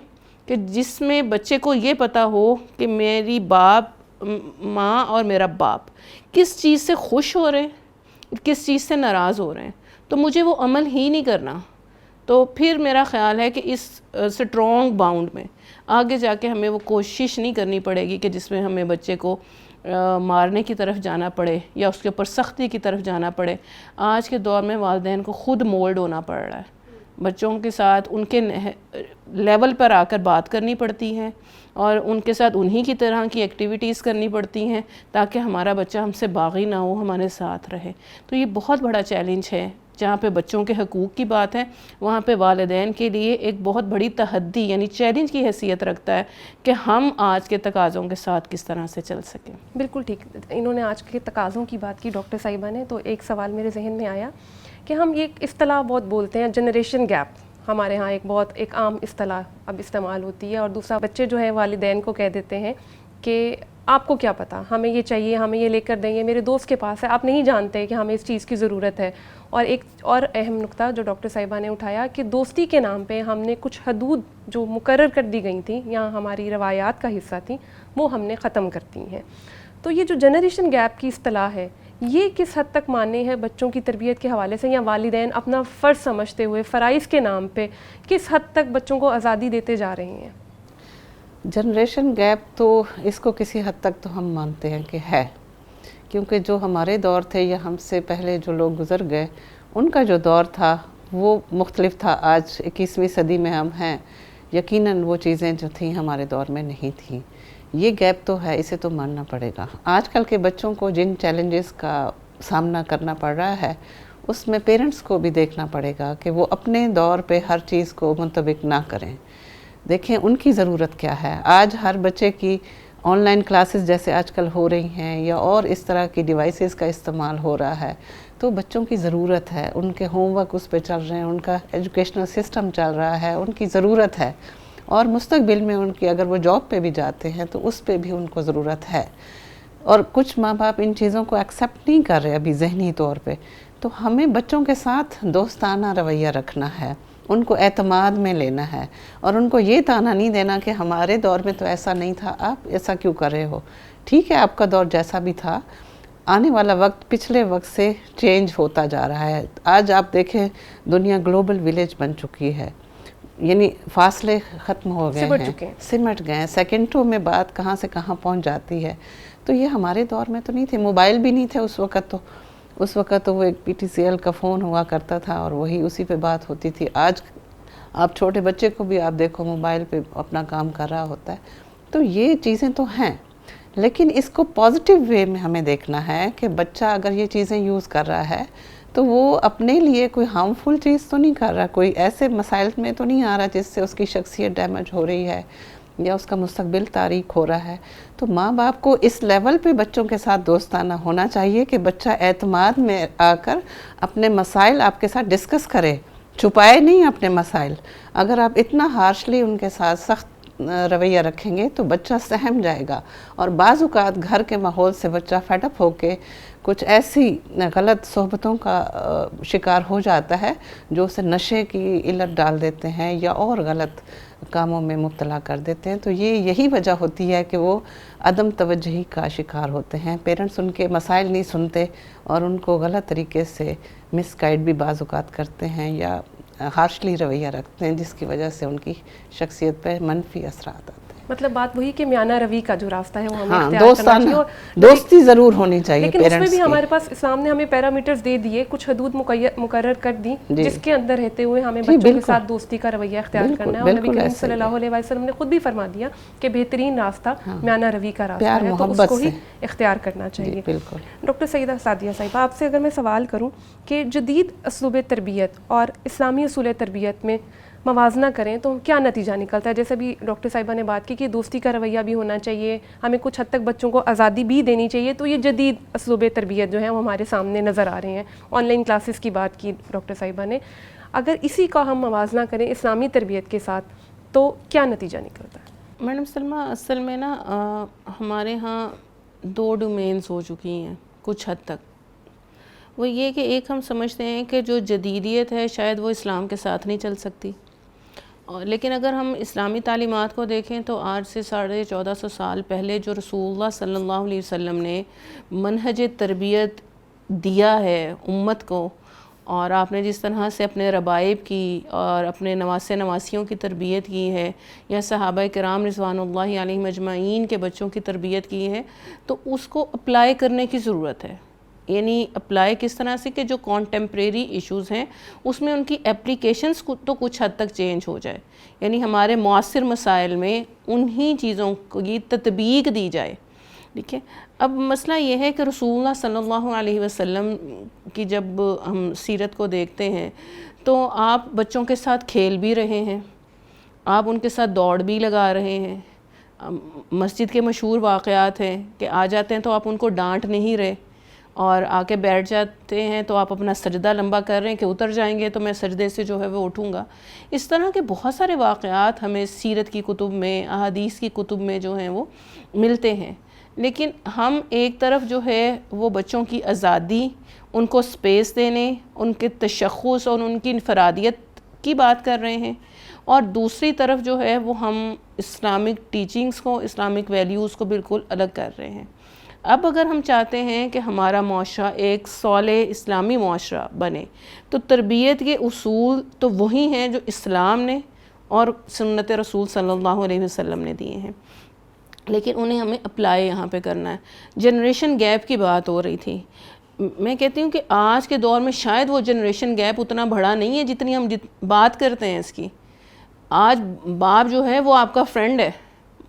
کہ جس میں بچے کو یہ پتہ ہو کہ میری ماں اور میرا باپ کس چیز سے خوش ہو رہے ہیں، کس چیز سے ناراض ہو رہے ہیں، تو مجھے وہ عمل ہی نہیں کرنا. تو پھر میرا خیال ہے کہ اس سٹرونگ باؤنڈ میں آگے جا کے ہمیں وہ کوشش نہیں کرنی پڑے گی کہ جس میں ہمیں بچے کو مارنے کی طرف جانا پڑے یا اس کے اوپر سختی کی طرف جانا پڑے. آج کے دور میں والدین کو خود مولڈ ہونا پڑ رہا ہے، بچوں کے ساتھ ان کے لیول پر آ کر بات کرنی پڑتی ہے اور ان کے ساتھ انہی کی طرح کی ایکٹیویٹیز کرنی پڑتی ہیں تاکہ ہمارا بچہ ہم سے باغی نہ ہو، ہمارے ساتھ رہے. تو یہ بہت بڑا چیلنج ہے. جہاں پہ بچوں کے حقوق کی بات ہے وہاں پہ والدین کے لیے ایک بہت بڑی تحدی یعنی چیلنج کی حیثیت رکھتا ہے کہ ہم آج کے تقاضوں کے ساتھ کس طرح سے چل سکیں. بالکل ٹھیک. انہوں نے آج کے تقاضوں کی بات کی ڈاکٹر صاحبہ نے، تو ایک سوال میرے ذہن میں آیا کہ ہم یہ اصطلاح بہت بولتے ہیں جنریشن گیپ، ہمارے ہاں ایک عام اصطلاح اب استعمال ہوتی ہے، اور دوسرا بچے جو ہے والدین کو کہہ دیتے ہیں کہ آپ کو کیا پتہ، ہمیں یہ چاہیے، ہمیں یہ لے کر دیں، یہ میرے دوست کے پاس ہے، آپ نہیں جانتے کہ ہمیں اس چیز کی ضرورت ہے. اور ایک اور اہم نقطہ جو ڈاکٹر صاحبہ نے اٹھایا کہ دوستی کے نام پہ ہم نے کچھ حدود جو مقرر کر دی گئی تھیں یا ہماری روایات کا حصہ تھیں وہ ہم نے ختم کر دی ہیں. تو یہ جو جنریشن گیپ کی اصطلاح ہے یہ کس حد تک ماننے ہے بچوں کی تربیت کے حوالے سے، یا والدین اپنا فرض سمجھتے ہوئے فرائض کے نام پہ کس حد تک بچوں کو آزادی دیتے جا رہے ہیں؟ جنریشن گیپ تو اس کو کسی حد تک تو ہم مانتے ہیں کہ ہے، کیونکہ جو ہمارے دور تھے یا ہم سے پہلے جو لوگ گزر گئے ان کا جو دور تھا وہ مختلف تھا. آج 21ویں صدی میں ہم ہیں، یقیناً وہ چیزیں جو تھیں ہمارے دور میں نہیں تھیں. یہ گیپ تو ہے، اسے تو ماننا پڑے گا. آج کل کے بچوں کو جن چیلنجز کا سامنا کرنا پڑ رہا ہے اس میں پیرنٹس کو بھی دیکھنا پڑے گا کہ وہ اپنے دور پہ ہر چیز کو منطبق نہ کریں. دیکھیں ان کی ضرورت کیا ہے. آج ہر بچے کی آن لائن کلاسز جیسے آج کل ہو رہی ہیں یا اور اس طرح کی ڈیوائسز کا استعمال ہو رہا ہے، تو بچوں کی ضرورت ہے، ان کے ہوم ورک اس پہ چل رہے ہیں، ان کا ایجوکیشنل سسٹم چل رہا ہے، ان کی ضرورت ہے. اور مستقبل میں ان کی اگر وہ جاب پہ بھی جاتے ہیں تو اس پہ بھی ان کو ضرورت ہے. اور کچھ ماں باپ ان چیزوں کو ایکسیپٹ نہیں کر رہے ابھی ذہنی طور پہ. تو ہمیں بچوں کے ساتھ دوستانہ رویہ رکھنا ہے، ان کو اعتماد میں لینا ہے اور ان کو یہ تانا نہیں دینا کہ ہمارے دور میں تو ایسا نہیں تھا، آپ ایسا کیوں کر رہے ہو. ٹھیک ہے آپ کا دور جیسا بھی تھا، آنے والا وقت پچھلے وقت سے چینج ہوتا جا رہا ہے. آج آپ دیکھیں دنیا گلوبل ولیج بن چکی ہے، یعنی فاصلے ختم ہو گئے ہیں، سمٹ گئے ہیں. سیکنڈوں میں بات کہاں سے کہاں پہنچ جاتی ہے. تو یہ ہمارے دور میں تو نہیں تھے، موبائل بھی نہیں تھے اس وقت تو وہ ایک PTCL کا فون ہوا کرتا تھا اور وہی اسی پہ بات ہوتی تھی. آج آپ چھوٹے بچے کو بھی آپ دیکھو موبائل پہ اپنا کام کر رہا ہوتا ہے. تو یہ چیزیں تو ہیں، لیکن اس کو پازیٹیو وے میں ہمیں دیکھنا ہے کہ بچہ اگر یہ چیزیں یوز کر رہا ہے تو وہ اپنے لیے کوئی ہارمفل چیز تو نہیں کر رہا، کوئی ایسے مسائل میں تو نہیں آ رہا جس سے اس کی شخصیت ڈیمیج ہو رہی ہے یا اس کا مستقبل تاریک ہو رہا ہے. تو ماں باپ کو اس لیول پہ بچوں کے ساتھ دوستانہ ہونا چاہیے کہ بچہ اعتماد میں آ کر اپنے مسائل آپ کے ساتھ ڈسکس کرے، چھپائے نہیں اپنے مسائل. اگر آپ اتنا ہارشلی ان کے ساتھ سخت رویہ رکھیں گے تو بچہ سہم جائے گا، اور بعض اوقات گھر کے ماحول سے بچہ فیڈ اپ ہو کے کچھ ایسی غلط صحبتوں کا شکار ہو جاتا ہے جو اسے نشے کی علت ڈال دیتے ہیں یا اور غلط کاموں میں مبتلا کر دیتے ہیں. تو یہی وجہ ہوتی ہے کہ وہ عدم توجہی کا شکار ہوتے ہیں. پیرنٹس ان کے مسائل نہیں سنتے اور ان کو غلط طریقے سے مس گائیڈ بھی بعض اوقات کرتے ہیں یا ہارشلی رویہ رکھتے ہیں، جس کی وجہ سے ان کی شخصیت پہ منفی اثرات آتے ہیں. مطلب بات وہی کہ میانہ روی کا جو راستہ ہے وہ ہمیں ہاں، اختیار کرنا چاہیے، اور دوستی ضرور ہونی چاہیے لیکن اس میں پیرنٹس بھی کی. ہمارے پاس اسلام نے ہمیں پیرامیٹرز دے دیے، کچھ حدود مقرر کر دی جس کے اندر رہتے ہوئے ہمیں بچوں کے ساتھ دوستی کا رویہ اختیار کرنا ہے. اور نبی کریم صلی اللہ علیہ وسلم نے خود بھی فرما دیا کہ بہترین راستہ میانہ روی کا راستہ ہے، تو اس کو ہی اختیار کرنا چاہیے. ڈاکٹر سیدہ سعدیہ صاحبہ، آپ سے اگر میں سوال کروں کہ جدید اسلوب تربیت اور اسلامی اصول تربیت میں موازنہ کریں تو کیا نتیجہ نکلتا ہے؟ جیسے بھی ڈاکٹر صاحبہ نے بات کی کہ دوستی کا رویہ بھی ہونا چاہیے، ہمیں کچھ حد تک بچوں کو آزادی بھی دینی چاہیے، تو یہ جدید اسلوب تربیت جو ہے وہ ہمارے سامنے نظر آ رہے ہیں. آن لائن کلاسز کی بات کی ڈاکٹر صاحبہ نے، اگر اسی کا ہم موازنہ کریں اسلامی تربیت کے ساتھ تو کیا نتیجہ نکلتا ہے؟ میڈم سلمہ، اصل میں نا ہمارے ہاں دو ڈومینز ہو چکی ہیں کچھ حد تک. وہ یہ کہ ایک ہم سمجھتے ہیں کہ جو جدیدیت ہے شاید وہ اسلام کے ساتھ نہیں چل سکتی، لیکن اگر ہم اسلامی تعلیمات کو دیکھیں تو آج سے 1450 سال پہلے جو رسول اللہ صلی اللہ علیہ وسلم نے منہج تربیت دیا ہے امت کو، اور آپ نے جس طرح سے اپنے ربائب کی اور اپنے نواسے نواسیوں کی تربیت کی ہے، یا صحابہ کرام رضوان اللہ علیہم اجمعین کے بچوں کی تربیت کی ہے، تو اس کو اپلائی کرنے کی ضرورت ہے. یعنی اپلائی کس طرح سے کہ جو کانٹمپریری ایشوز ہیں اس میں ان کی اپلیکیشنز تو کچھ حد تک چینج ہو جائے، یعنی ہمارے معاصر مسائل میں انہی چیزوں کی تطبیق دی جائے. ٹھیک ہے. اب مسئلہ یہ ہے کہ رسول اللہ صلی اللہ علیہ وسلم کی جب ہم سیرت کو دیکھتے ہیں تو آپ بچوں کے ساتھ کھیل بھی رہے ہیں، آپ ان کے ساتھ دوڑ بھی لگا رہے ہیں. مسجد کے مشہور واقعات ہیں کہ آ جاتے ہیں تو آپ ان کو ڈانٹ نہیں رہے، اور آ کے بیٹھ جاتے ہیں تو آپ اپنا سجدہ لمبا کر رہے ہیں کہ اتر جائیں گے تو میں سجدے سے جو ہے وہ اٹھوں گا. اس طرح کے بہت سارے واقعات ہمیں سیرت کی کتب میں، احادیث کی کتب میں جو ہیں وہ ملتے ہیں. لیکن ہم ایک طرف جو ہے وہ بچوں کی آزادی، ان کو سپیس دینے، ان کے تشخص اور ان کی انفرادیت کی بات کر رہے ہیں، اور دوسری طرف جو ہے وہ ہم اسلامک ٹیچنگز کو، اسلامک ویلیوز کو بالکل الگ کر رہے ہیں. اب اگر ہم چاہتے ہیں کہ ہمارا معاشرہ ایک صالح اسلامی معاشرہ بنے تو تربیت کے اصول تو وہی ہیں جو اسلام نے اور سنت رسول صلی اللہ علیہ وسلم نے دیے ہیں، لیکن انہیں ہمیں اپلائی یہاں پہ کرنا ہے. جنریشن گیپ کی بات ہو رہی تھی، میں کہتی ہوں کہ آج کے دور میں شاید وہ جنریشن گیپ اتنا بڑا نہیں ہے جتنی ہم بات کرتے ہیں اس کی. آج باپ جو ہے وہ آپ کا فرینڈ ہے،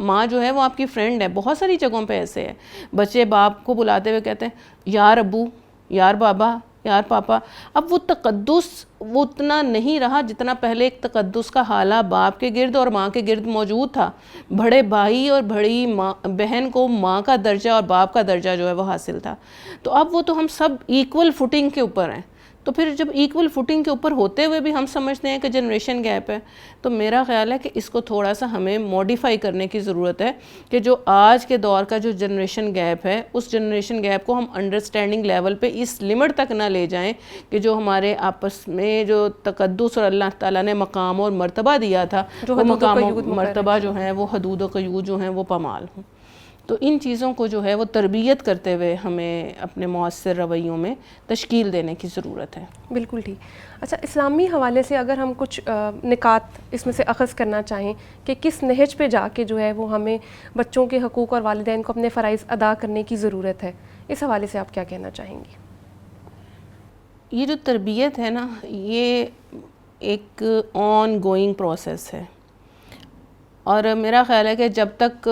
ماں جو ہے وہ آپ کی فرینڈ ہے. بہت ساری جگہوں پہ ایسے ہے، بچے باپ کو بلاتے ہوئے کہتے ہیں یار ابو، یار بابا، یار پاپا. اب وہ تقدس وہ اتنا نہیں رہا جتنا پہلے ایک تقدس کا حالہ باپ کے گرد اور ماں کے گرد موجود تھا. بڑے بھائی اور بڑی بہن کو ماں کا درجہ اور باپ کا درجہ جو ہے وہ حاصل تھا. تو اب وہ تو ہم سب ایکول فوٹنگ کے اوپر ہیں. تو پھر جب ایکول فوٹنگ کے اوپر ہوتے ہوئے بھی ہم سمجھتے ہیں کہ جنریشن گیپ ہے، تو میرا خیال ہے کہ اس کو تھوڑا سا ہمیں موڈیفائی کرنے کی ضرورت ہے کہ جو آج کے دور کا جو جنریشن گیپ ہے اس جنریشن گیپ کو ہم انڈرسٹینڈنگ لیول پہ اس لمٹ تک نہ لے جائیں کہ جو ہمارے آپس میں جو تقدس اور اللہ تعالیٰ نے مقام اور مرتبہ دیا تھا وہ مقام اور مرتبہ جو ہیں وہ حدود و قیود جو ہیں وہ پامال ہوں. تو ان چیزوں کو جو ہے وہ تربیت کرتے ہوئے ہمیں اپنے مؤثر رویوں میں تشکیل دینے کی ضرورت ہے. بالکل ٹھیک. اچھا، اسلامی حوالے سے اگر ہم کچھ نکات اس میں سے اخذ کرنا چاہیں کہ کس نہج پہ جا کے جو ہے وہ ہمیں بچوں کے حقوق اور والدین کو اپنے فرائض ادا کرنے کی ضرورت ہے، اس حوالے سے آپ کیا کہنا چاہیں گی؟ یہ جو تربیت ہے نا، یہ ایک آن گوئنگ پروسیس ہے، اور میرا خیال ہے کہ جب تک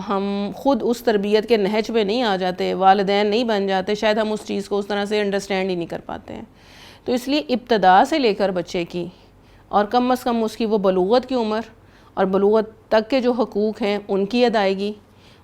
ہم خود اس تربیت کے نہج پہ نہیں آ جاتے، والدین نہیں بن جاتے، شاید ہم اس چیز کو اس طرح سے انڈرسٹینڈ ہی نہیں کر پاتے ہیں. تو اس لیے ابتدا سے لے کر بچے کی، اور کم از کم اس کی وہ بلوغت کی عمر اور بلوغت تک کے جو حقوق ہیں ان کی ادائیگی،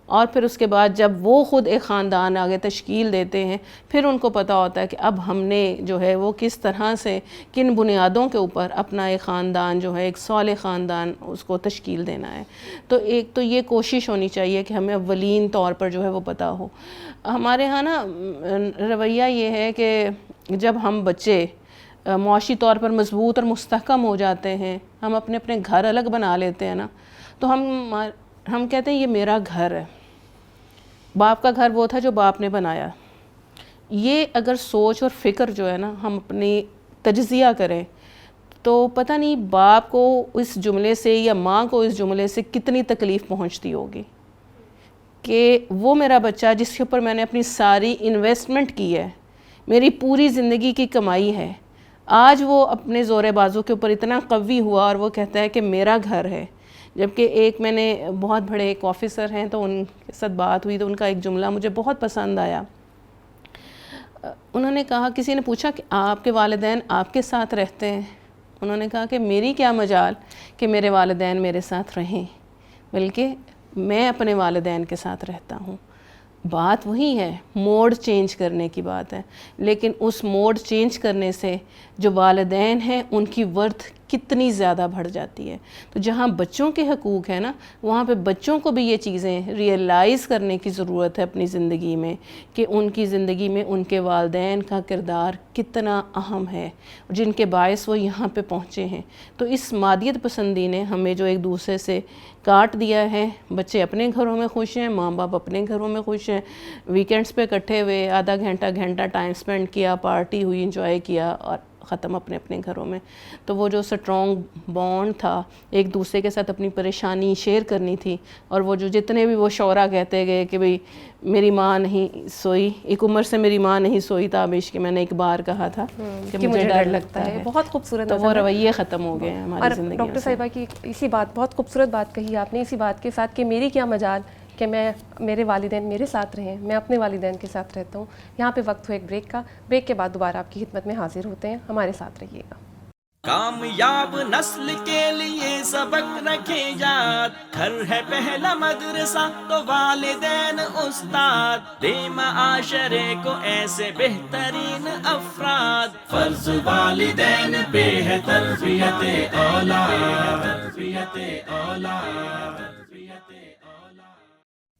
اور پھر اس کے بعد جب وہ خود ایک خاندان آگے تشکیل دیتے ہیں پھر ان کو پتہ ہوتا ہے کہ اب ہم نے جو ہے وہ کس طرح سے کن بنیادوں کے اوپر اپنا ایک خاندان جو ہے ایک صالح خاندان اس کو تشکیل دینا ہے. تو ایک تو یہ کوشش ہونی چاہیے کہ ہمیں اولین طور پر جو ہے وہ پتہ ہو. ہمارے ہاں نا رویہ یہ ہے کہ جب ہم بچے معاشی طور پر مضبوط اور مستحکم ہو جاتے ہیں، ہم اپنے اپنے گھر الگ بنا لیتے ہیں نا، تو ہم کہتے ہیں یہ میرا گھر ہے. باپ کا گھر وہ تھا جو باپ نے بنایا. یہ اگر سوچ اور فکر جو ہے نا ہم اپنی تجزیہ کریں تو پتہ نہیں باپ کو اس جملے سے یا ماں کو اس جملے سے کتنی تکلیف پہنچتی ہوگی کہ وہ میرا بچہ جس کے اوپر میں نے اپنی ساری انویسٹمنٹ کی ہے، میری پوری زندگی کی کمائی ہے، آج وہ اپنے زور بازو کے اوپر اتنا قوی ہوا اور وہ کہتا ہے کہ میرا گھر ہے. جبکہ ایک میں نے بہت بڑے ایک آفیسر ہیں تو ان کے ساتھ بات ہوئی تو ان کا ایک جملہ مجھے بہت پسند آیا. انہوں نے کہا، کسی نے پوچھا کہ آپ کے والدین آپ کے ساتھ رہتے ہیں؟ انہوں نے کہا کہ میری کیا مجال کہ میرے والدین میرے ساتھ رہیں، بلکہ میں اپنے والدین کے ساتھ رہتا ہوں. بات وہی ہے، موڈ چینج کرنے کی بات ہے، لیکن اس موڈ چینج کرنے سے جو والدین ہیں ان کی ورتھ کتنی زیادہ بڑھ جاتی ہے. تو جہاں بچوں کے حقوق ہیں نا، وہاں پہ بچوں کو بھی یہ چیزیں ریئلائز کرنے کی ضرورت ہے اپنی زندگی میں کہ ان کی زندگی میں ان کے والدین کا کردار کتنا اہم ہے جن کے باعث وہ یہاں پہ پہنچے ہیں. تو اس مادیت پسندی نے ہمیں جو ایک دوسرے سے کاٹ دیا ہے، بچے اپنے گھروں میں خوش ہیں، ماں باپ اپنے گھروں میں خوش ہیں، ویکینڈز پہ اکٹھے ہوئے آدھا گھنٹہ ٹائم سپینڈ کیا، پارٹی ہوئی، انجوائے کیا اور ختم اپنے اپنے گھروں میں. تو وہ جو سٹرونگ بانڈ تھا، ایک دوسرے کے ساتھ اپنی پریشانی شیئر کرنی تھی، اور وہ جو جتنے بھی وہ شعرا کہتے گئے کہ بھئی میری ماں نہیں سوئی، ایک عمر سے میری ماں نہیں سوئی تابش کہ میں نے ایک بار کہا تھا کہ مجھے ڈر لگتا ہے. بہت خوبصورت. تو وہ رویے ختم ہو گئے ہیں ہماری زندگی. ڈاکٹر صاحبہ کی اسی بات، بہت خوبصورت بات کہی آپ نے، اسی بات کے ساتھ کہ میری کیا مجال کہ میرے والدین میرے ساتھ رہیں، میں اپنے والدین کے ساتھ رہتا ہوں. یہاں پہ وقت ہو ایک بریک کا. بریک کے بعد دوبارہ آپ کی خدمت میں حاضر ہوتے ہیں، ہمارے ساتھ رہیے گا. کامیاب نسل کے لیے سبق رکھے یاد، گھر ہے پہلا مدرسہ تو والدین استاد، دے معاشرے کو ایسے بہترین افراد، فرض والدین پہ ہے تربیت اولاد.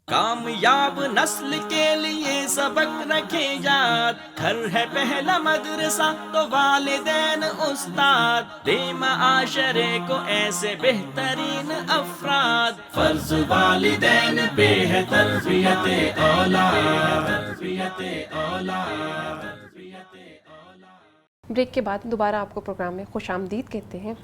کامیاب نسل کے لیے سبق رکھے یاد، گھر ہے پہلا مدرسہ تو والدین استاد، دے معاشرے کو ایسے بہترین افراد، فرض والدین پہ ہے تربیت اولاد. بریک کے بعد دوبارہ آپ کو پروگرام میں خوش آمدید کہتے ہیں.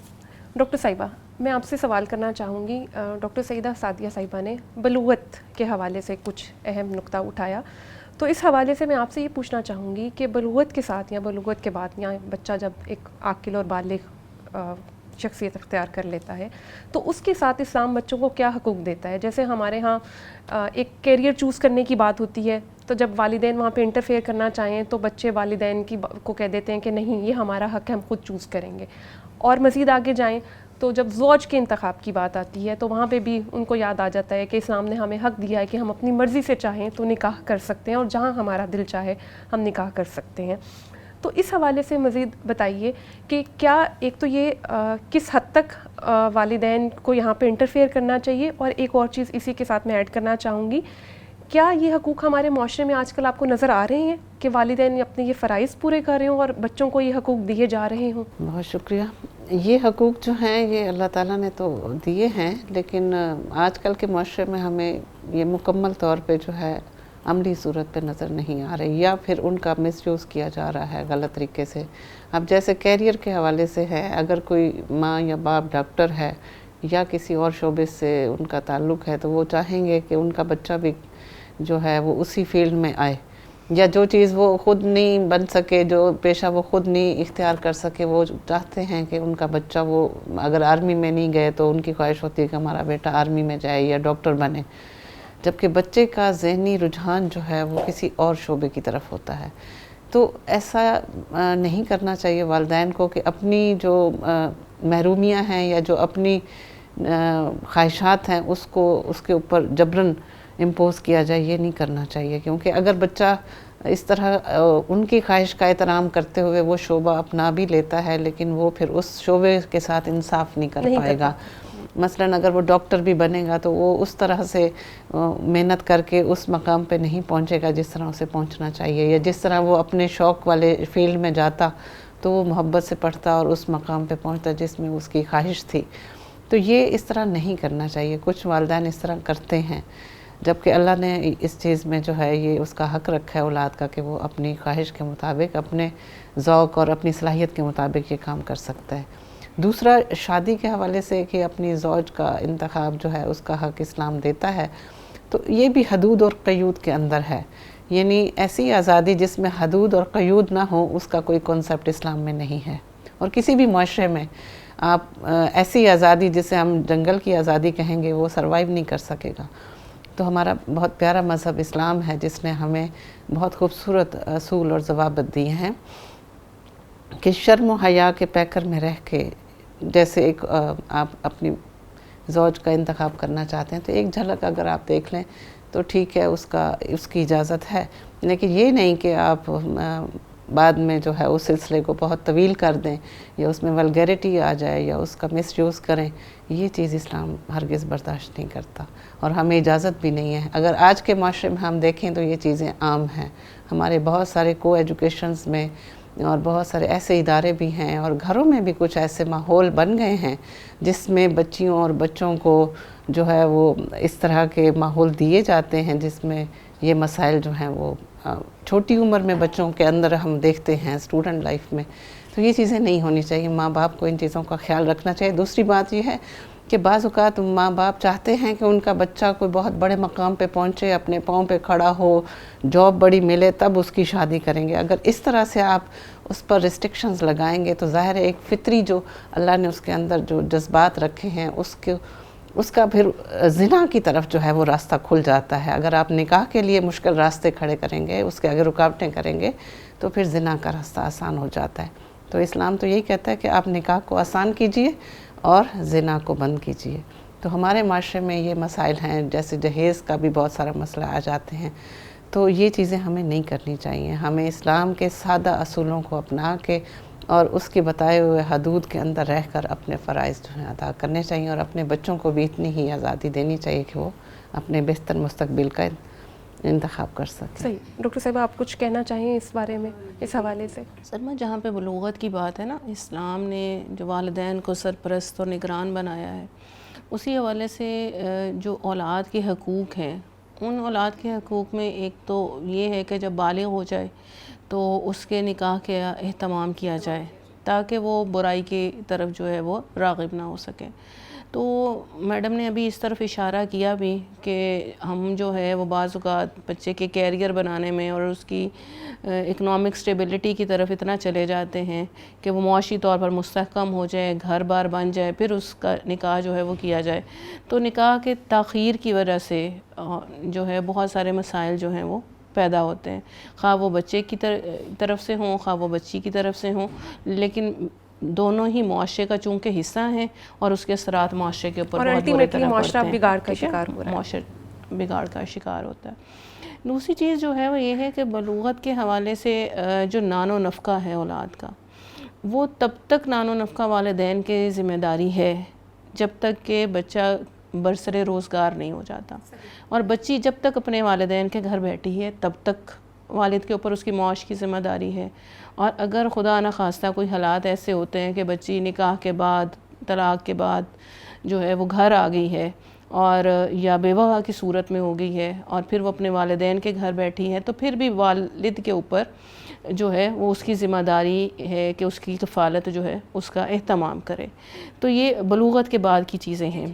ڈاکٹر صاحبہ، میں آپ سے سوال کرنا چاہوں گی. ڈاکٹر سعیدہ سعدیہ صاحبہ نے بلوغت کے حوالے سے کچھ اہم نقطہ اٹھایا، تو اس حوالے سے میں آپ سے یہ پوچھنا چاہوں گی کہ بلوغت کے ساتھ یا بلوغت کے بعد یا بچہ جب ایک عاقل اور بالغ شخصیت اختیار کر لیتا ہے تو اس کے ساتھ اسلام بچوں کو کیا حقوق دیتا ہے؟ جیسے ہمارے ہاں ایک کیریئر چوز کرنے کی بات ہوتی ہے، تو جب والدین وہاں پہ انٹرفیئر کرنا چاہیں تو بچے والدین کو کہہ دیتے ہیں کہ نہیں، یہ ہمارا حق ہے، ہم خود چوز کریں گے. اور مزید آگے جائیں تو جب زوج کے انتخاب کی بات آتی ہے تو وہاں پہ بھی ان کو یاد آ جاتا ہے کہ اسلام نے ہمیں حق دیا ہے کہ ہم اپنی مرضی سے چاہیں تو نکاح کر سکتے ہیں، اور جہاں ہمارا دل چاہے ہم نکاح کر سکتے ہیں. تو اس حوالے سے مزید بتائیے کہ کیا ایک تو یہ کس حد تک والدین کو یہاں پہ انٹرفیئر کرنا چاہیے، اور ایک اور چیز اسی کے ساتھ میں ایڈ کرنا چاہوں گی، کیا یہ حقوق ہمارے معاشرے میں آج کل آپ کو نظر آ رہے ہیں کہ والدین اپنے یہ فرائض پورے کر رہے ہوں اور بچوں کو یہ حقوق دیے جا رہے ہوں؟ بہت شکریہ. یہ حقوق جو ہیں یہ اللہ تعالیٰ نے تو دیے ہیں، لیکن آج کل کے معاشرے میں ہمیں یہ مکمل طور پہ جو ہے عملی صورت پہ نظر نہیں آ رہی، یا پھر ان کا مس یوز کیا جا رہا ہے غلط طریقے سے. اب جیسے کیریئر کے حوالے سے ہے، اگر کوئی ماں یا باپ ڈاکٹر ہے یا کسی اور شعبے سے ان کا تعلق ہے تو وہ چاہیں گے کہ ان کا بچہ بھی جو ہے وہ اسی فیلڈ میں آئے، یا جو چیز وہ خود نہیں بن سکے، جو پیشہ وہ خود نہیں اختیار کر سکے، وہ چاہتے ہیں کہ ان کا بچہ، وہ اگر آرمی میں نہیں گئے تو ان کی خواہش ہوتی ہے کہ ہمارا بیٹا آرمی میں جائے یا ڈاکٹر بنے، جبکہ بچے کا ذہنی رجحان جو ہے وہ کسی اور شعبے کی طرف ہوتا ہے. تو ایسا نہیں کرنا چاہیے والدین کو کہ اپنی جو محرومیاں ہیں یا جو اپنی خواہشات ہیں اس کے اوپر جبراً امپوز کیا جائے. یہ نہیں کرنا چاہیے، کیونکہ اگر بچہ اس طرح ان کی خواہش کا احترام کرتے ہوئے وہ شعبہ اپنا بھی لیتا ہے، لیکن وہ پھر اس شعبے کے ساتھ انصاف نہیں کر پائے گا. مثلاً اگر وہ ڈاکٹر بھی بنے گا تو وہ اس طرح سے محنت کر کے اس مقام پہ نہیں پہنچے گا جس طرح اسے پہنچنا چاہیے، یا جس طرح وہ اپنے شوق والے فیلڈ میں جاتا تو وہ محبت سے پڑھتا اور اس مقام پہ پہنچتا جس میں اس کی خواہش تھی. تو یہ اس طرح نہیں کرنا چاہیے. کچھ والدین اس طرح کرتے ہیں، جبکہ اللہ نے اس چیز میں جو ہے یہ اس کا حق رکھا ہے اولاد کا کہ وہ اپنی خواہش کے مطابق، اپنے ذوق اور اپنی صلاحیت کے مطابق یہ کام کر سکتا ہے. دوسرا شادی کے حوالے سے کہ اپنی زوج کا انتخاب جو ہے اس کا حق اسلام دیتا ہے، تو یہ بھی حدود اور قیود کے اندر ہے، یعنی ایسی آزادی جس میں حدود اور قیود نہ ہو اس کا کوئی کنسپٹ اسلام میں نہیں ہے. اور کسی بھی معاشرے میں آپ ایسی آزادی جسے ہم جنگل کی آزادی کہیں گے وہ سروائیو نہیں کر سکے گا. تو ہمارا بہت پیارا مذہب اسلام ہے جس نے ہمیں بہت خوبصورت اصول اور ضوابط دیے ہیں کہ شرم و حیا کے پیکر میں رہ کے جیسے ایک آپ اپنی زوج کا انتخاب کرنا چاہتے ہیں تو ایک جھلک اگر آپ دیکھ لیں تو ٹھیک ہے، اس کی اجازت ہے، لیکن یہ نہیں کہ آپ بعد میں جو ہے اس سلسلے کو بہت طویل کر دیں یا اس میں ولگیرٹی آ جائے یا اس کا مس یوز کریں. یہ چیز اسلام ہرگز برداشت نہیں کرتا اور ہمیں اجازت بھی نہیں ہے. اگر آج کے معاشرے میں ہم دیکھیں تو یہ چیزیں عام ہیں. ہمارے بہت سارے کو ایجوکیشنز میں اور بہت سارے ایسے ادارے بھی ہیں اور گھروں میں بھی کچھ ایسے ماحول بن گئے ہیں جس میں بچیوں اور بچوں کو جو ہے وہ اس طرح کے ماحول دیے جاتے ہیں جس میں یہ مسائل جو ہیں وہ چھوٹی عمر میں بچوں کے اندر ہم دیکھتے ہیں اسٹوڈنٹ لائف میں. تو یہ چیزیں نہیں ہونی چاہیے. ماں باپ کو ان چیزوں کا خیال رکھنا چاہیے. دوسری بات یہ ہے کہ بعض اوقات ماں باپ چاہتے ہیں کہ ان کا بچہ کوئی بہت بڑے مقام پہ پہنچے، اپنے پاؤں پہ کھڑا ہو، جاب بڑی ملے، تب اس کی شادی کریں گے. اگر اس طرح سے آپ اس پر ریسٹرکشنز لگائیں گے تو ظاہر ہے ایک فطری جو اللہ نے اس کے اندر جو جذبات رکھے ہیں اس کا پھر زنا کی طرف جو ہے وہ راستہ کھل جاتا ہے. اگر آپ نکاح کے لیے مشکل راستے کھڑے کریں گے، اس کے آگے رکاوٹیں کریں گے تو پھر زنا کا راستہ آسان ہو جاتا ہے. تو اسلام تو یہی کہتا ہے کہ آپ نکاح کو آسان کیجئے اور زنا کو بند کیجئے. تو ہمارے معاشرے میں یہ مسائل ہیں، جیسے جہیز کا بھی بہت سارا مسئلہ آ جاتے ہیں. تو یہ چیزیں ہمیں نہیں کرنی چاہیے. ہمیں اسلام کے سادہ اصولوں کو اپنا کے اور اس کے بتائے ہوئے حدود کے اندر رہ کر اپنے فرائض جو ہیں ادا کرنے چاہیے اور اپنے بچوں کو بھی اتنی ہی آزادی دینی چاہیے کہ وہ اپنے بہتر مستقبل کا انتخاب کر سکیں. صحیح. ڈاکٹر صاحبہ آپ کچھ کہنا چاہیں اس بارے میں، اس حوالے سے؟ سلمہ، جہاں پہ بلوغت کی بات ہے نا، اسلام نے جو والدین کو سرپرست اور نگران بنایا ہے، اسی حوالے سے جو اولاد کے حقوق ہیں، ان اولاد کے حقوق میں ایک تو یہ ہے کہ جب بالغ ہو جائے تو اس کے نکاح کا اہتمام کیا جائے تاکہ وہ برائی کی طرف جو ہے وہ راغب نہ ہو سکے. تو میڈم نے ابھی اس طرف اشارہ کیا بھی کہ ہم جو ہے وہ بعض اوقات بچے کے کیریئر بنانے میں اور اس کی اکنامک سٹیبلٹی کی طرف اتنا چلے جاتے ہیں کہ وہ معاشی طور پر مستحکم ہو جائے، گھر بار بن جائے، پھر اس کا نکاح جو ہے وہ کیا جائے. تو نکاح کے تاخیر کی وجہ سے جو ہے بہت سارے مسائل جو ہیں وہ پیدا ہوتے ہیں، خواہ وہ بچے کی طرف سے ہوں، خواہ وہ بچی کی طرف سے ہوں، لیکن دونوں ہی معاشرے کا چونکہ حصہ ہیں اور اس کے اثرات معاشرے کے اوپر بہت برے طرح پڑتے ہیں. معاشرہ بگاڑ کا شکار ہو رہا ہے. معاشرہ بگاڑ کا شکار ہوتا ہے. دوسری چیز جو ہے وہ یہ ہے کہ بلوغت کے حوالے سے جو نان و نفقہ ہے اولاد کا، وہ تب تک نان و نفقہ والدین کے ذمہ داری ہے جب تک کہ بچہ برسر روزگار نہیں ہو جاتا، اور بچی جب تک اپنے والدین کے گھر بیٹھی ہے تب تک والد کے اوپر اس کی معاش کی ذمہ داری ہے. اور اگر خدا نخواستہ کوئی حالات ایسے ہوتے ہیں کہ بچی نکاح کے بعد، طلاق کے بعد جو ہے وہ گھر آ گئی ہے اور یا بیوہ کی صورت میں ہو گئی ہے اور پھر وہ اپنے والدین کے گھر بیٹھی ہے، تو پھر بھی والد کے اوپر جو ہے وہ اس کی ذمہ داری ہے کہ اس کی کفالت جو ہے اس کا اہتمام کرے. تو یہ بلوغت کے بعد کی چیزیں ہیں.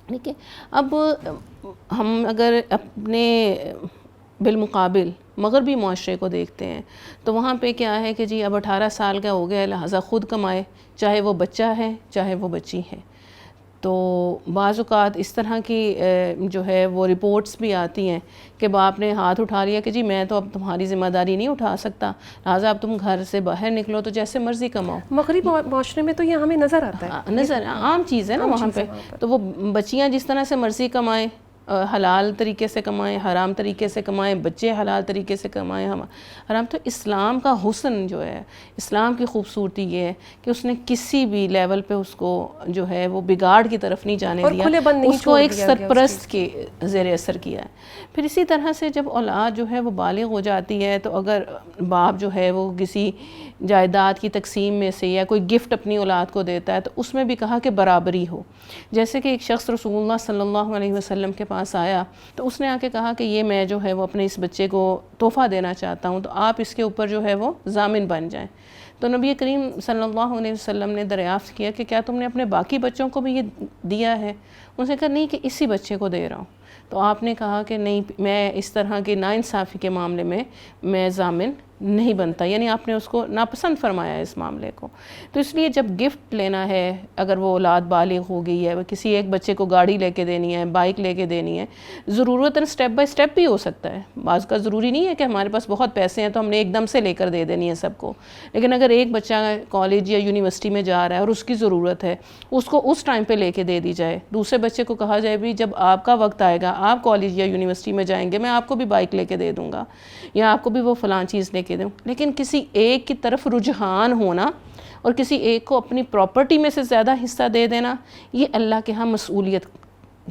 ٹھیک ہے. اب ہم اگر اپنے بالمقابل مغربی معاشرے کو دیکھتے ہیں تو وہاں پہ کیا ہے کہ جی اب 18 سال کا ہو گیا، لہٰذا خود کمائے، چاہے وہ بچہ ہے چاہے وہ بچی ہے. تو بعض اوقات اس طرح کی جو ہے وہ رپورٹس بھی آتی ہیں کہ باپ نے ہاتھ اٹھا لیا کہ جی میں تو اب تمہاری ذمہ داری نہیں اٹھا سکتا، لہٰذا اب تم گھر سے باہر نکلو تو جیسے مرضی کماؤ. مغربی معاشرے میں تو یہ ہمیں نظر آتا ہے، نظر عام چیز ہے نا وہاں پہ. تو وہ بچیاں جس طرح سے مرضی کمائیں، حلال طریقے سے کمائیں، حرام طریقے سے کمائیں، بچے حلال طریقے سے کمائیں حرام. تو اسلام کا حسن جو ہے، اسلام کی خوبصورتی یہ ہے کہ اس نے کسی بھی لیول پہ اس کو جو ہے وہ بگاڑ کی طرف نہیں جانے دیا، اس کو ایک سرپرست کے زیر اثر کیا ہے. پھر اسی طرح سے جب اولاد جو ہے وہ بالغ ہو جاتی ہے تو اگر باپ جو ہے وہ کسی جائیداد کی تقسیم میں سے یا کوئی گفٹ اپنی اولاد کو دیتا ہے تو اس میں بھی کہا کہ برابری ہو. جیسے کہ ایک شخص رسول اللہ صلی اللہ علیہ وسلم کے پاس آیا تو اس نے آ کے کہا کہ یہ میں جو ہے وہ اپنے اس بچے کو تحفہ دینا چاہتا ہوں، تو آپ اس کے اوپر جو ہے وہ ضامن بن جائیں. تو نبی کریم صلی اللہ علیہ وسلم نے دریافت کیا کہ کیا تم نے اپنے باقی بچوں کو بھی یہ دیا ہے؟ ان سے کہا نہیں کہ اسی بچے کو دے رہا ہوں. تو آپ نے کہا کہ نہیں، میں اس طرح کی ناانصافی کے معاملے میں ضامن نہیں بنتا، یعنی آپ نے اس کو ناپسند فرمایا اس معاملے کو. تو اس لیے جب گفٹ لینا ہے، اگر وہ اولاد بالغ ہو گئی ہے، کسی ایک بچے کو گاڑی لے کے دینی ہے، بائک لے کے دینی ہے، ضرورتاً سٹیپ بائی سٹیپ بھی ہو سکتا ہے. بعض کا ضروری نہیں ہے کہ ہمارے پاس بہت پیسے ہیں تو ہم نے ایک دم سے لے کر دے دینی ہے سب کو. لیکن اگر ایک بچہ کالج یا یونیورسٹی میں جا رہا ہے اور اس کی ضرورت ہے، اس کو اس ٹائم پہ لے کے دے دی جائے. دوسرے بچے کو کہا جائے بھی جب آپ کا وقت آئے گا، آپ کالج یا یونیورسٹی میں جائیں گے، میں آپ کو بھی بائک لے کے دے دوں گا یا آپ کو بھی وہ فلاں چیز لے کے دوں. لیکن کسی ایک کی طرف رجحان ہونا اور کسی ایک کو اپنی پراپرٹی میں سے زیادہ حصہ دے دینا، یہ اللہ کے ہاں مسئولیت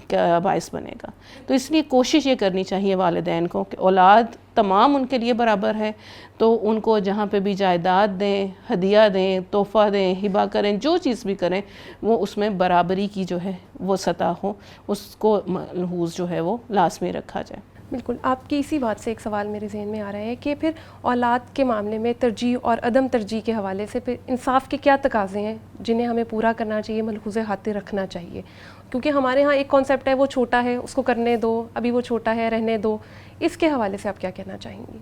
کا باعث بنے گا. تو اس لیے کوشش یہ کرنی چاہیے والدین کو کہ اولاد تمام ان کے لیے برابر ہے، تو ان کو جہاں پہ بھی جائیداد دیں، ہدیہ دیں، تحفہ دیں، ہبہ کریں، جو چیز بھی کریں، وہ اس میں برابری کی جو ہے وہ سطح ہو، اس کو ملحوظ جو ہے وہ لازمی رکھا جائے. بالکل. آپ کی اسی بات سے ایک سوال میرے ذہن میں آ رہا ہے کہ پھر اولاد کے معاملے میں ترجیح اور عدم ترجیح کے حوالے سے پھر انصاف کے کیا تقاضے ہیں جنہیں ہمیں پورا کرنا چاہیے، ملحوظ خاطر رکھنا چاہیے؟ کیونکہ ہمارے ہاں ایک کانسیپٹ ہے وہ چھوٹا ہے اس کو کرنے دو، ابھی وہ چھوٹا ہے رہنے دو. اس کے حوالے سے آپ کیا کہنا چاہیں گی؟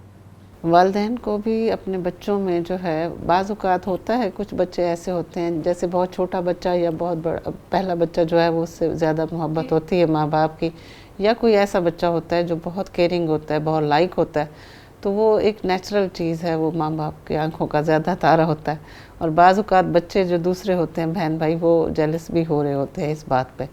والدین کو بھی اپنے بچوں میں جو ہے، بعض اوقات ہوتا ہے کچھ بچے ایسے ہوتے ہیں جیسے بہت چھوٹا بچہ یا بہت بڑا پہلا بچہ جو ہے وہ اس سے زیادہ محبت ہوتی ہے ماں باپ کی، یا کوئی ایسا بچہ ہوتا ہے جو بہت کیئرنگ ہوتا ہے، بہت لائک ہوتا ہے، تو وہ ایک نیچرل چیز ہے، وہ ماں باپ کی آنکھوں کا زیادہ تارہ ہوتا ہے. اور بعض اوقات بچے جو دوسرے ہوتے ہیں بہن بھائی، وہ جیلس بھی ہو رہے ہوتے ہیں اس بات پہ.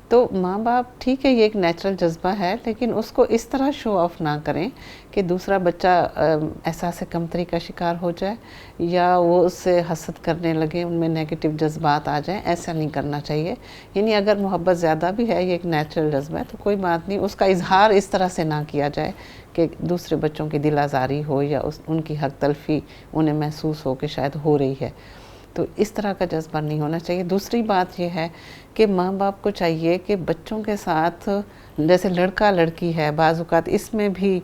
تو ماں باپ ٹھیک ہے، یہ ایک نیچرل جذبہ ہے، لیکن اس کو اس طرح شو آف نہ کریں کہ دوسرا بچہ احساس کمتری کا شکار ہو جائے یا وہ اس سے حسد کرنے لگے، ان میں نیگیٹو جذبات آ جائیں. ایسا نہیں کرنا چاہیے. یعنی اگر محبت زیادہ بھی ہے، یہ ایک نیچرل جذبہ ہے، تو کوئی بات نہیں، اس کا اظہار اس طرح سے نہ کیا جائے کہ دوسرے بچوں کی دل آزاری ہو یا ان کی حق تلفی انہیں محسوس ہو کہ شاید ہو رہی ہے. تو اس طرح کا جذبہ نہیں ہونا چاہیے. دوسری بات یہ ہے کہ ماں باپ کو چاہیے کہ بچوں کے ساتھ، جیسے لڑکا لڑکی ہے، بعض اوقات اس میں بھی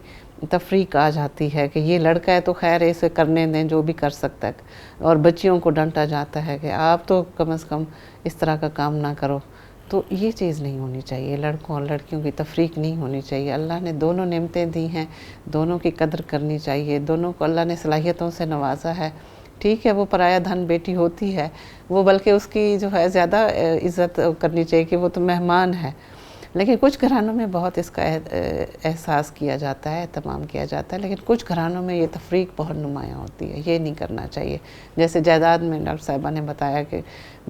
تفریق آ جاتی ہے کہ یہ لڑکا ہے تو خیر اسے کرنے دیں جو بھی کر سکتا ہے، اور بچیوں کو ڈانٹا جاتا ہے کہ آپ تو کم از کم اس طرح کا کام نہ کرو. تو یہ چیز نہیں ہونی چاہیے. لڑکوں اور لڑکیوں کی تفریق نہیں ہونی چاہیے. اللہ نے دونوں نعمتیں دی ہیں، دونوں کی قدر کرنی چاہیے. دونوں کو اللہ نے صلاحیتوں سے نوازا ہے. ٹھیک ہے، وہ پرایا دھن بیٹی ہوتی ہے، وہ بلکہ اس کی جو ہے زیادہ عزت کرنی چاہیے کہ وہ تو مہمان ہے. لیکن کچھ گھرانوں میں بہت اس کا احساس کیا جاتا ہے، اہتمام کیا جاتا ہے، لیکن کچھ گھرانوں میں یہ تفریق بہت نمایاں ہوتی ہے. یہ نہیں کرنا چاہیے. جیسے جائیداد میں ڈاکٹر صاحبہ نے بتایا کہ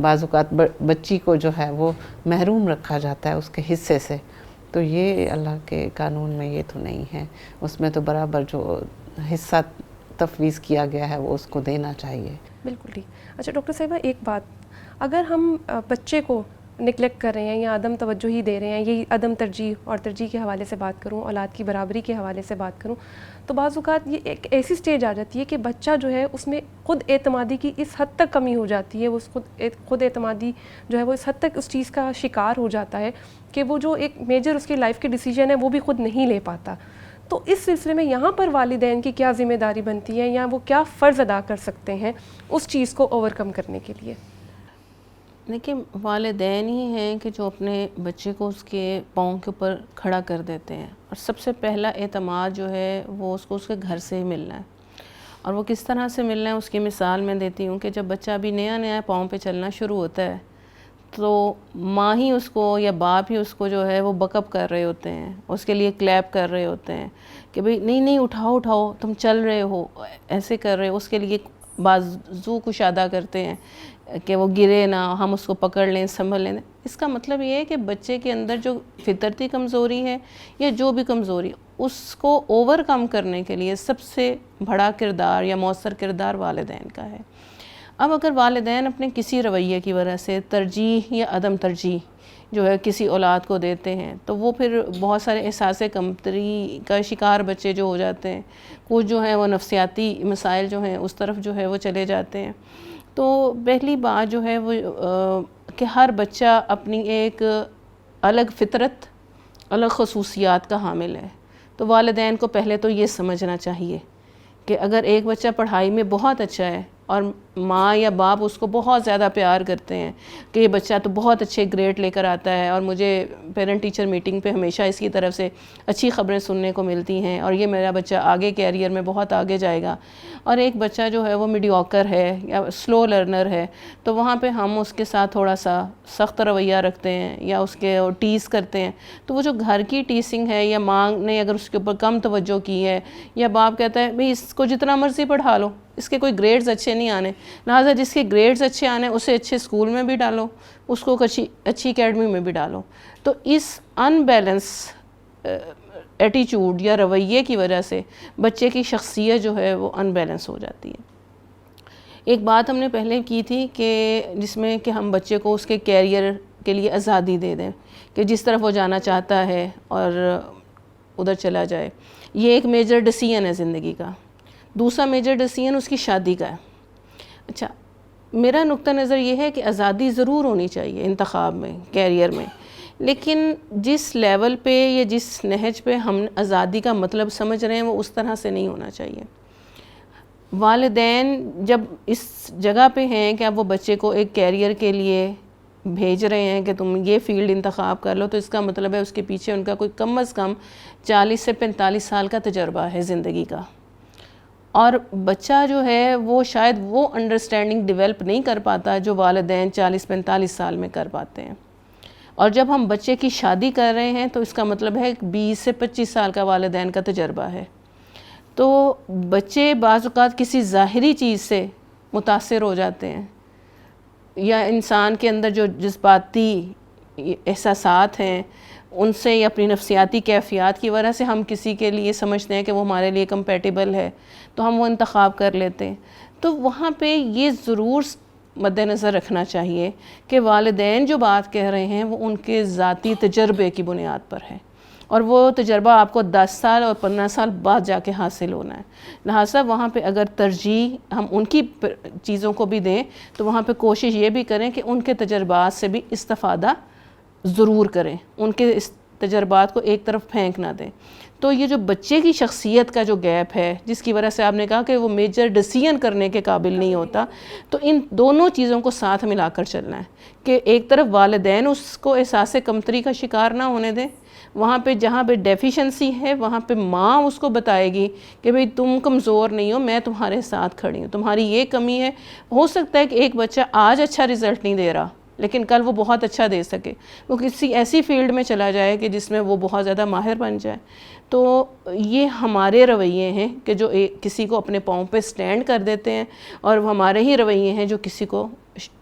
بعض اوقات بچی کو جو ہے وہ محروم رکھا جاتا ہے اس کے حصے سے. تو یہ اللہ کے قانون میں یہ تو نہیں ہے. اس میں تو برابر جو حصہ تفویض کیا گیا ہے وہ اس کو دینا چاہیے. بالکل ٹھیک. اچھا ڈاکٹر صاحبہ، ایک بات، اگر ہم بچے کو نگلیکٹ کر رہے ہیں یا عدم توجہ ہی دے رہے ہیں، یہی عدم ترجیح اور ترجیح کے حوالے سے بات کروں، اولاد کی برابری کے حوالے سے بات کروں، تو بعض اوقات یہ ایک ایسی سٹیج آ جاتی ہے کہ بچہ جو ہے اس میں خود اعتمادی کی اس حد تک کمی ہو جاتی ہے، وہ خود اعتمادی جو ہے وہ اس حد تک اس چیز کا شکار ہو جاتا ہے کہ وہ جو ایک میجر اس کی لائف کی ڈیسیجن ہے وہ بھی خود نہیں لے پاتا. تو اس سلسلے میں یہاں پر والدین کی کیا ذمہ داری بنتی ہے یا وہ کیا فرض ادا کر سکتے ہیں اس چیز کو اوور کم کرنے کے لیے؟ دیکھیں، والدین ہی ہیں کہ جو اپنے بچے کو اس کے پاؤں کے اوپر کھڑا کر دیتے ہیں، اور سب سے پہلا اعتماد جو ہے وہ اس کو اس کے گھر سے ہی ملنا ہے. اور وہ کس طرح سے ملنا ہے اس کی مثال میں دیتی ہوں کہ جب بچہ ابھی نیا پاؤں پہ چلنا شروع ہوتا ہے تو ماں ہی اس کو یا باپ ہی اس کو جو ہے وہ بک اپ کر رہے ہوتے ہیں، اس کے لیے کلیپ کر رہے ہوتے ہیں کہ بھئی نہیں اٹھاؤ تم چل رہے ہو، ایسے کر رہے ہو. اس کے لیے بازو کشادہ کرتے ہیں کہ وہ گرے نہ، ہم اس کو پکڑ لیں، سنبھل لیں. اس کا مطلب یہ ہے کہ بچے کے اندر جو فطرتی کمزوری ہے یا جو بھی کمزوری، اس کو اوور کم کرنے کے لیے سب سے بڑا کردار یا مؤثر کردار والدین کا ہے. اب اگر والدین اپنے کسی رویے کی وجہ سے ترجیح یا عدم ترجیح جو ہے کسی اولاد کو دیتے ہیں تو وہ پھر بہت سارے احساس کمتری کا شکار بچے جو ہو جاتے ہیں. کچھ جو ہیں وہ نفسیاتی مسائل جو ہیں اس طرف جو ہے وہ چلے جاتے ہیں. تو پہلی بات جو ہے وہ کہ ہر بچہ اپنی ایک الگ فطرت، الگ خصوصیات کا حامل ہے. تو والدین کو پہلے تو یہ سمجھنا چاہیے کہ اگر ایک بچہ پڑھائی میں بہت اچھا ہے اور ماں یا باپ اس کو بہت زیادہ پیار کرتے ہیں کہ یہ بچہ تو بہت اچھے گریڈ لے کر آتا ہے، اور مجھے پیرنٹ ٹیچر میٹنگ پہ ہمیشہ اس کی طرف سے اچھی خبریں سننے کو ملتی ہیں، اور یہ میرا بچہ آگے کیریئر میں بہت آگے جائے گا۔ اور ایک بچہ جو ہے وہ میڈیوکر ہے یا سلو لرنر ہے، تو وہاں پہ ہم اس کے ساتھ تھوڑا سا سخت رویہ رکھتے ہیں یا اس کے ٹیز کرتے ہیں، تو وہ جو گھر کی ٹیسنگ ہے، یا ماں نے اگر اس کے اوپر کم توجہ کی ہے، یا باپ کہتا ہے بھئی اس کو جتنا مرضی پڑھا لو، اس کے کوئی گریڈز اچھے نہیں آنے، لہٰذا جس کے گریڈز اچھے آنے اسے اچھے اسکول میں بھی ڈالو، اس کو اچھی اکیڈمی میں بھی ڈالو، تو اس ان بیلنس ایٹیچیوڈ یا رویے کی وجہ سے بچے کی شخصیت جو ہے وہ ان بیلنس ہو جاتی ہے۔ ایک بات ہم نے پہلے کی تھی کہ جس میں کہ ہم بچے کو اس کے کیریئر کے لیے آزادی دے دیں کہ جس طرف وہ جانا چاہتا ہے اور ادھر چلا جائے، یہ ایک میجر ڈیسیژن ہے زندگی کا۔ دوسرا میجر ڈیسیژن اس کی شادی کا ہے۔ اچھا، میرا نقطہ نظر یہ ہے کہ آزادی ضرور ہونی چاہیے انتخاب میں، کیریئر میں، لیکن جس لیول پہ یا جس نہج پہ ہم آزادی کا مطلب سمجھ رہے ہیں وہ اس طرح سے نہیں ہونا چاہیے۔ والدین جب اس جگہ پہ ہیں کہ اب وہ بچے کو ایک کیریئر کے لیے بھیج رہے ہیں کہ تم یہ فیلڈ انتخاب کر لو، تو اس کا مطلب ہے اس کے پیچھے ان کا کوئی کم از کم 40 سے 45 سال کا تجربہ ہے زندگی کا، اور بچہ جو ہے وہ شاید وہ انڈرسٹینڈنگ ڈیولپ نہیں کر پاتا جو والدین 40-45 سال میں کر پاتے ہیں۔ اور جب ہم بچے کی شادی کر رہے ہیں تو اس کا مطلب ہے 20 سے 25 سال کا والدین کا تجربہ ہے۔ تو بچے بعض اوقات کسی ظاہری چیز سے متاثر ہو جاتے ہیں، یا انسان کے اندر جو جذباتی احساسات ہیں ان سے، یا اپنی نفسیاتی کیفیات کی وجہ سے ہم کسی کے لیے سمجھتے ہیں کہ وہ ہمارے لیے کمپیٹیبل ہے، تو ہم وہ انتخاب کر لیتے ہیں۔ تو وہاں پہ یہ ضرور مد نظر رکھنا چاہیے کہ والدین جو بات کہہ رہے ہیں وہ ان کے ذاتی تجربے کی بنیاد پر ہے، اور وہ تجربہ آپ کو 10 سال اور 15 سال بعد جا کے حاصل ہونا ہے۔ لہٰذا وہاں پہ اگر ترجیح ہم ان کی چیزوں کو بھی دیں تو وہاں پہ کوشش یہ بھی کریں کہ ان کے تجربات سے بھی استفادہ ضرور کریں، ان کے اس تجربات کو ایک طرف پھینک نہ دیں۔ تو یہ جو بچے کی شخصیت کا جو گیپ ہے، جس کی وجہ سے آپ نے کہا کہ وہ میجر ڈیسیژن کرنے کے قابل نہیں ہوتا، تو ان دونوں چیزوں کو ساتھ ملا کر چلنا ہے کہ ایک طرف والدین اس کو احساس کمتری کا شکار نہ ہونے دیں، وہاں پہ جہاں پہ ڈیفیشنسی ہے وہاں پہ ماں اس کو بتائے گی کہ بھئی تم کمزور نہیں ہو، میں تمہارے ساتھ کھڑی ہوں، تمہاری یہ کمی ہے۔ ہو سکتا ہے کہ ایک بچہ آج اچھا رزلٹ نہیں دے رہا لیکن کل وہ بہت اچھا دے سکے، وہ کسی ایسی فیلڈ میں چلا جائے کہ جس میں وہ بہت زیادہ ماہر بن جائے۔ تو یہ ہمارے رویے ہیں کہ جو کسی کو اپنے پاؤں پہ سٹینڈ کر دیتے ہیں، اور ہمارے ہی رویے ہیں جو کسی کو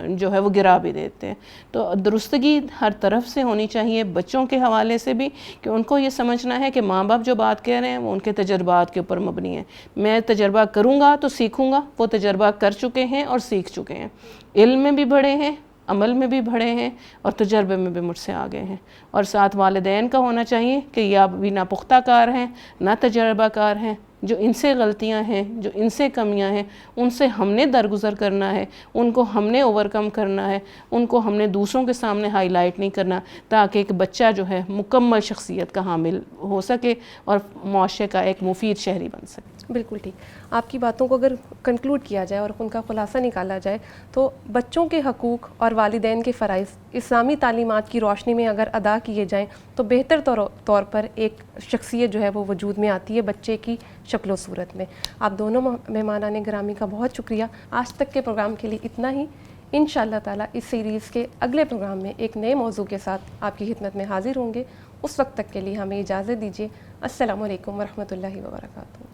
جو ہے وہ گرا بھی دیتے ہیں۔ تو درستگی ہر طرف سے ہونی چاہیے، بچوں کے حوالے سے بھی، کہ ان کو یہ سمجھنا ہے کہ ماں باپ جو بات کہہ رہے ہیں وہ ان کے تجربات کے اوپر مبنی ہے۔ میں تجربہ کروں گا تو سیکھوں گا، وہ تجربہ کر چکے ہیں اور سیکھ چکے ہیں، علم میں بھی بڑھے ہیں، عمل میں بھی بڑھے ہیں، اور تجربے میں بھی مجھ سے آگے ہیں۔ اور ساتھ والدین کا ہونا چاہیے کہ یہ ابھی نہ پختہ کار ہیں نہ تجربہ کار ہیں، جو ان سے غلطیاں ہیں، جو ان سے کمیاں ہیں، ان سے ہم نے درگزر کرنا ہے، ان کو ہم نے اوورکم کرنا ہے، ان کو ہم نے دوسروں کے سامنے ہائی لائٹ نہیں کرنا، تاکہ ایک بچہ جو ہے مکمل شخصیت کا حامل ہو سکے اور معاشرے کا ایک مفید شہری بن سکے۔ بالکل ٹھیک۔ آپ کی باتوں کو اگر کنکلوڈ کیا جائے اور ان کا خلاصہ نکالا جائے تو بچوں کے حقوق اور والدین کے فرائض اسلامی تعلیمات کی روشنی میں اگر ادا کیے جائیں تو بہتر طور پر ایک شخصیت جو ہے وہ وجود میں آتی ہے بچے کی شکل و صورت میں۔ آپ دونوں مہمانان گرامی کا بہت شکریہ۔ آج تک کے پروگرام کے لیے اتنا ہی۔ انشاءاللہ تعالیٰ اس سیریز کے اگلے پروگرام میں ایک نئے موضوع کے ساتھ آپ کی خدمت میں حاضر ہوں گے۔ اس وقت تک کے لیے ہمیں اجازت دیجیے۔ السلام علیکم ورحمۃ اللہ وبرکاتہ۔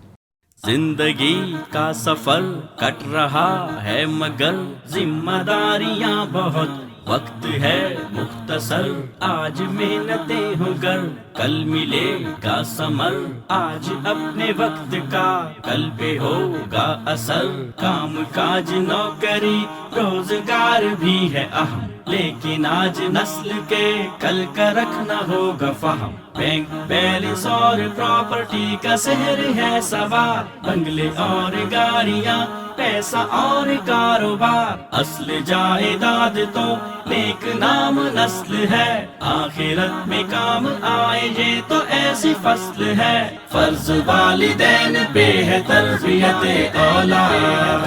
زندگی کا سفر کٹ رہا ہے مگر ذمہ داریاں بہت، وقت ہے مختصر آج محنتیں ہو گر، کل ملے گا ثمر آج اپنے وقت کا، کل پہ ہوگا اثر، کام کاج نوکری روزگار بھی ہے اہم، لیکن آج نسل کے کل کا رکھنا ہوگا فہم، بینک بیلنس اور پراپرٹی کا سحر ہے سوار، بنگلے اور گاڑیاں پیسہ اور کاروبار، اصل جائیداد تو نیک نام نسل ہے، آخرت میں کام آئے یہ تو ایسی فصل ہے، فرض والدین پہ ہے تربیت اولاد۔